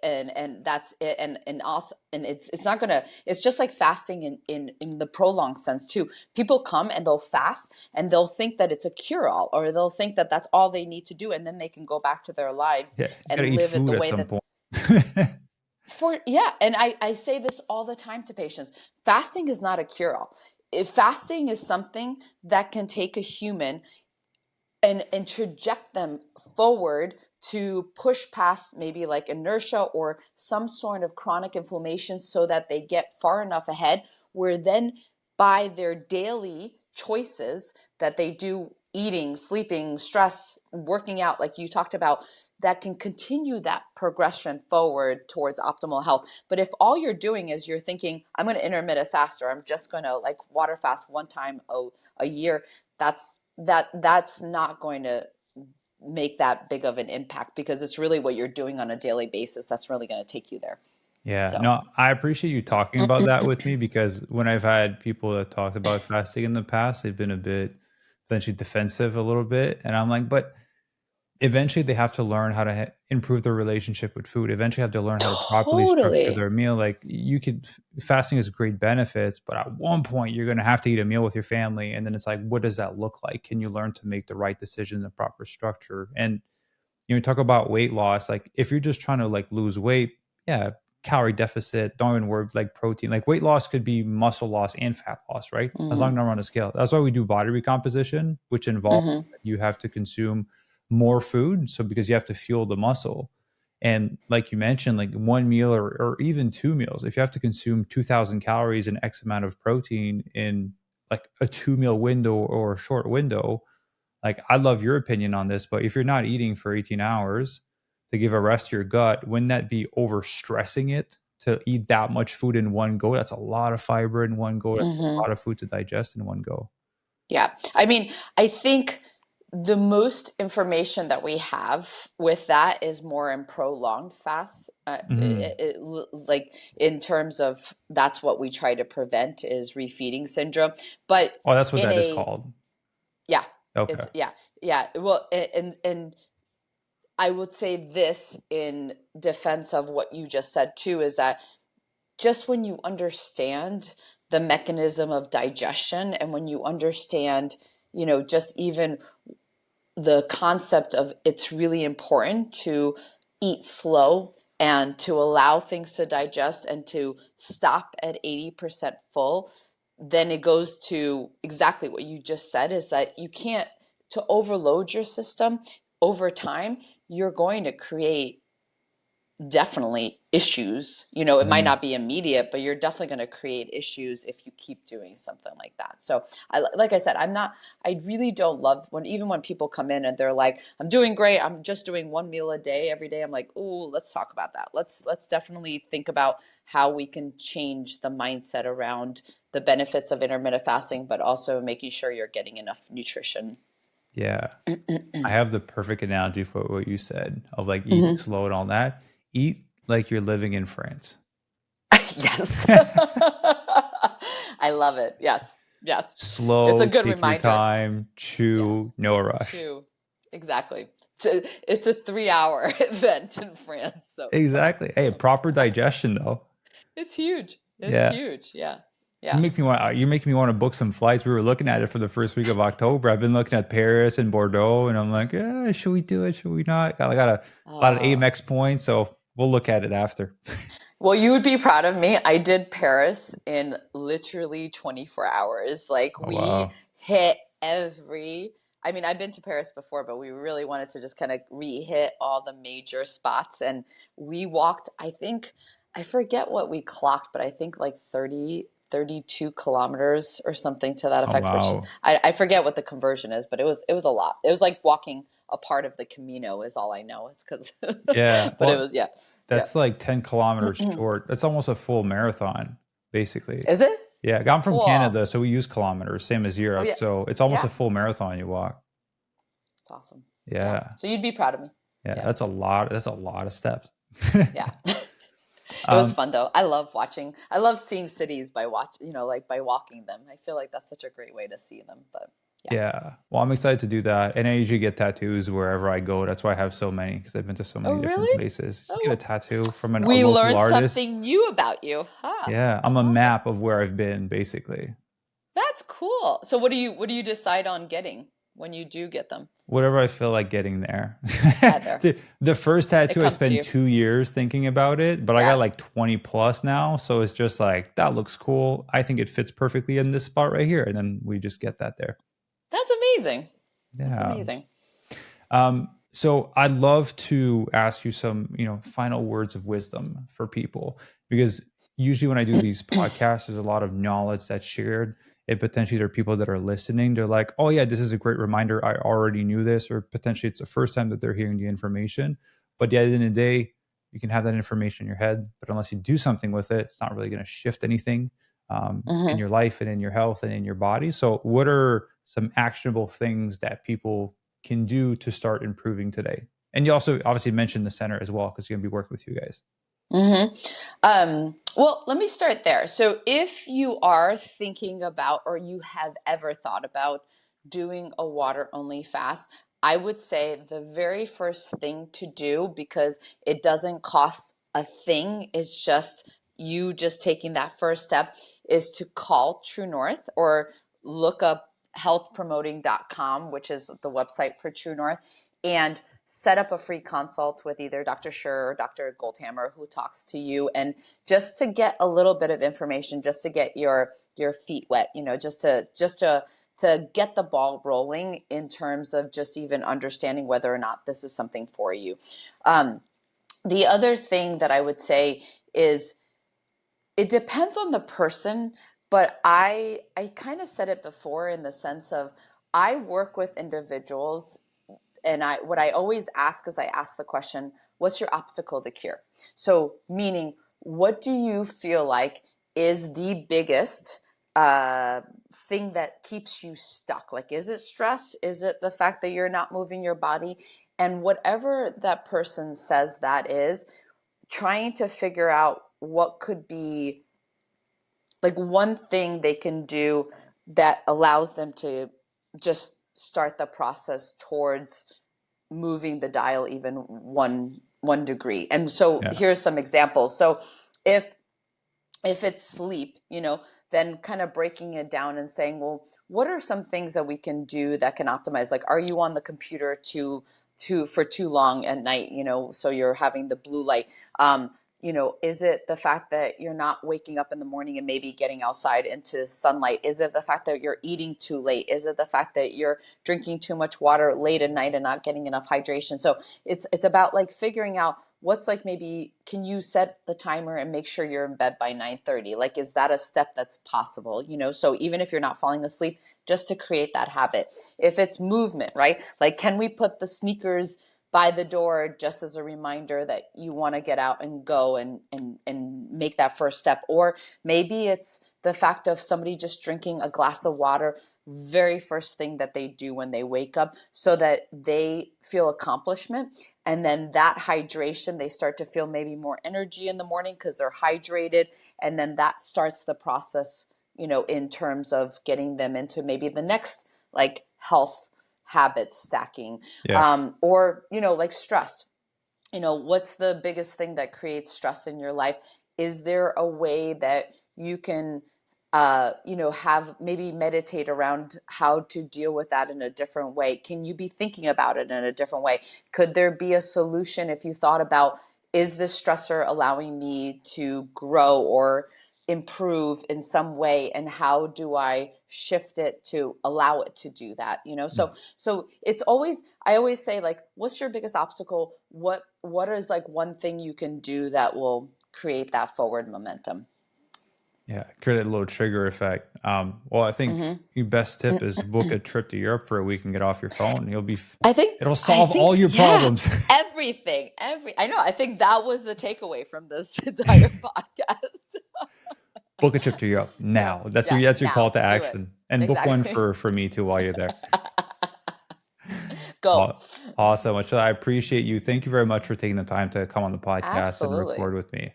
and that's it. And also, and it's not gonna. It's just like fasting in the prolonged sense too. People come and they'll fast and they'll think that it's a cure-all, or they'll think that that's all they need to do, and then they can go back to their lives
Yeah. You gotta
and
eat
live it the
food at
way
some
that
point.
and I say this all the time to patients. Fasting is not a cure-all. If fasting is something that can take a human and traject them forward to push past maybe like inertia or some sort of chronic inflammation so that they get far enough ahead where then, by their daily choices that they do, eating, sleeping, stress, working out, like you talked about, that can continue that progression forward towards optimal health. But if all you're doing is you're thinking, I'm going to intermittent fast, or I'm just going to, like, water fast one time a year, that's not going to make that big of an impact, because it's really what you're doing on a daily basis that's really going to take you there.
Yeah,
So,
no, I appreciate you talking about that with me, because when I've had people that talked about fasting in the past, they've been a bit potentially defensive a little bit. And I'm like, but eventually they have to learn how to improve their relationship with food. Eventually have to learn how to properly structure
totally.
their meal. Like you could, fasting has great benefits, but at one point you're going to have to eat a meal with your family. And then it's like, what does that look like? Can you learn to make the right decisions and proper structure? And talk about weight loss. Like if you're just trying to like lose weight, yeah, calorie deficit, don't even worry like protein. Like weight loss could be muscle loss and fat loss, right? As long as
Mm-hmm.
I'm on a scale. That's why we do body recomposition, which involves
Mm-hmm.
you have to consume more food. So because you have to fuel the muscle. And like you mentioned, like one meal or even two meals, if you have to consume 2,000 calories and X amount of protein in like a 2 meal window or a short window, like I love your opinion on this, but if you're not eating for 18 hours to give a rest to your gut, wouldn't that be overstressing it to eat that much food in one go? That's a lot of fiber in one go. That's a
Mm-hmm.
lot of food to digest in one go.
Yeah. I mean, I think the most information that we have with that is more in prolonged fasts.
Hmm.
Like in terms of, that's what we try to prevent, is refeeding syndrome. But
Oh, that's what
in
that is
a,
called.
yeah,
Okay.
it's, yeah, yeah. Well, and I would say this in defense of what you just said too, is that just when you understand the mechanism of digestion, and when you understand, just even the concept of, it's really important to eat slow and to allow things to digest and to stop at 80% full, then it goes to exactly what you just said, is that you can't, to overload your system over time, you're going to create definitely issues. It might
Mhm.
not be immediate, but you're definitely going to create issues if you keep doing something like that. So like I said, I really don't love when, even when people come in and they're like, I'm doing great, I'm just doing one meal a day every day. I'm like, oh, let's talk about that. Let's definitely think about how we can change the mindset around the benefits of intermittent fasting, but also making sure you're getting enough nutrition.
Yeah. I have the perfect analogy for what you said of like eat
Mhm.
slow and all that. Eat like you're living in France.
Yes. I love it. Yes. Yes. It's a
Slow,
good
take your
reminder.
time,
Yes.
chew, no rush.
True. Exactly. It's a 3 hour event in France. So
Exactly. Hey, proper digestion though.
it's huge. It's
Yeah.
huge. Yeah.
You
Yeah.
make me want. You make me want to book some flights. We were looking at it for the first week of October. I've been looking at Paris and Bordeaux, and I'm like, should we do it? Should we not? I got a lot of
Uh,
Amex points, so we'll look at it after.
well, you would be proud of me. I did Paris in literally 24 hours. Like
Oh
we
wow!
hit every, I mean, I've been to Paris before, but we really wanted to just kind of re-hit all the major spots. And we walked, I think, I forget what we clocked, but I think like 32 kilometers or something to that
Oh
effect, which
wow!
I forget what the conversion is, but it was a lot. It was like walking a part of the Camino is all I know, is because,
Yeah.
but it
Well,
was, yeah, yeah.
that's like 10 kilometers short. That's almost a full marathon, basically.
Is it?
Yeah. I'm from
Cool.
Canada, so we use kilometers, same as
Oh
Europe.
yeah.
So it's almost
Yeah.
a full marathon you walk.
It's awesome. Yeah.
Yeah.
So you'd be proud of me.
Yeah.
Yeah.
That's a lot. That's a lot of steps.
Yeah. It was
um,
fun though. I love seeing cities by like by walking them. I feel like that's such a great way to see them. But yeah.
Yeah. Well, I'm excited to do that. And I usually get tattoos wherever I go. That's why I have so many, because I've been to so
Oh
many different
really?
places. Just get a
Oh,
tattoo from a
we
local
learned
artist.
something new about you. Huh.
Yeah. I'm
That's
a
awesome.
map of where I've been, basically.
That's cool. So what do you decide on getting when you do get them?
Whatever I feel like getting there.
There.
The first
It
tattoo, I
comes to
spent
you.
2 years thinking about it, but I got
Yeah.
like 20 plus now. So it's just like, that looks cool. I think it fits perfectly in this spot right here. And then we just get that there.
That's amazing. That's
Yeah.
amazing.
So I'd love to ask you some, final words of wisdom for people, because usually when I do these podcasts, there's a lot of knowledge that's shared. And potentially there are people that are listening. They're like, oh yeah, this is a great reminder. I already knew this, or potentially it's the first time that they're hearing the information. But at the end of the day, you can have that information in your head, but unless you do something with it, it's not really going to shift anything in
Hmm.
your life and in your health and in your body. So what are some actionable things that people can do to start improving today? And you also obviously mentioned the center as well, because you're going to be working with you guys.
Well, let me start there. So if you are thinking about, or you have ever thought about doing a water only fast, I would say the very first thing to do, because it doesn't cost a thing, is just you just taking that first step, is to call TrueNorth or look up healthpromoting.com, which is the website for TrueNorth, and set up a free consult with either Dr. Schur or Dr. Goldhammer, who talks to you, and just to get a little bit of information, just to get your feet wet, just to get the ball rolling in terms of just even understanding whether or not this is something for you. The other thing that I would say is, it depends on the person, but I kind of said it before, in the sense of, I work with individuals, and what I always ask is, I ask the question, what's your obstacle to cure? So meaning, what do you feel like is the biggest thing that keeps you stuck? Like, is it stress? Is it the fact that you're not moving your body? And whatever that person says that is, trying to figure out what could be like one thing they can do that allows them to just start the process towards moving the dial even one degree. And so here's some examples. So if it's sleep, then kind of breaking it down and saying, well, what are some things that we can do that can optimize? Like, are you on the computer for too long at night, so you're having the blue light? Is it the fact that you're not waking up in the morning and maybe getting outside into sunlight? Is it the fact that you're eating too late? Is it the fact that you're drinking too much water late at night and not getting enough hydration? So it's about like figuring out what's like, maybe can you set the timer and make sure you're in bed by 9:30? Like, is that a step that's possible? So even if you're not falling asleep, just to create that habit. If it's movement, right? Like, can we put the sneakers by the door just as a reminder that you want to get out and go and make that first step? Or maybe it's the fact of somebody just drinking a glass of water very first thing that they do when they wake up, so that they feel accomplishment, and then that hydration, they start to feel maybe more energy in the morning because they're hydrated, and then that starts the process, in terms of getting them into maybe the next like health habit stacking. Or like stress, what's the biggest thing that creates stress in your life? Is there a way that you can have maybe meditate around how to deal with that in a different way? Can you be thinking about it in a different way? Could there be a solution if you thought about, is this stressor allowing me to grow or improve in some way, and how do I shift it to allow it to do that? So it's always, I always say, like, what's your biggest obstacle? What is like one thing you can do that will create that forward momentum?
Create a little trigger effect. Well, I think your best tip is book a trip to Europe for a week and get off your phone. It'll solve all your problems.
Everything. I know. I think that was the takeaway from this entire podcast.
Book a trip to Europe now. That's your call to action. And book one for me too while you're there.
Go.
Awesome. Well, I appreciate you. Thank you very much for taking the time to come on the podcast and record with me.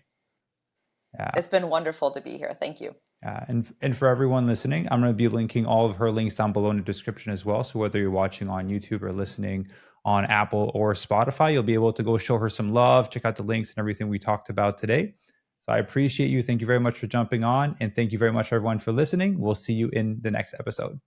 It's been wonderful to be here. Thank you.
And for everyone listening, I'm going to be linking all of her links down below in the description as well. So whether you're watching on YouTube or listening on Apple or Spotify, you'll be able to go show her some love, check out the links and everything we talked about today. So I appreciate you. Thank you very much for jumping on. And thank you very much, everyone, for listening. We'll see you in the next episode.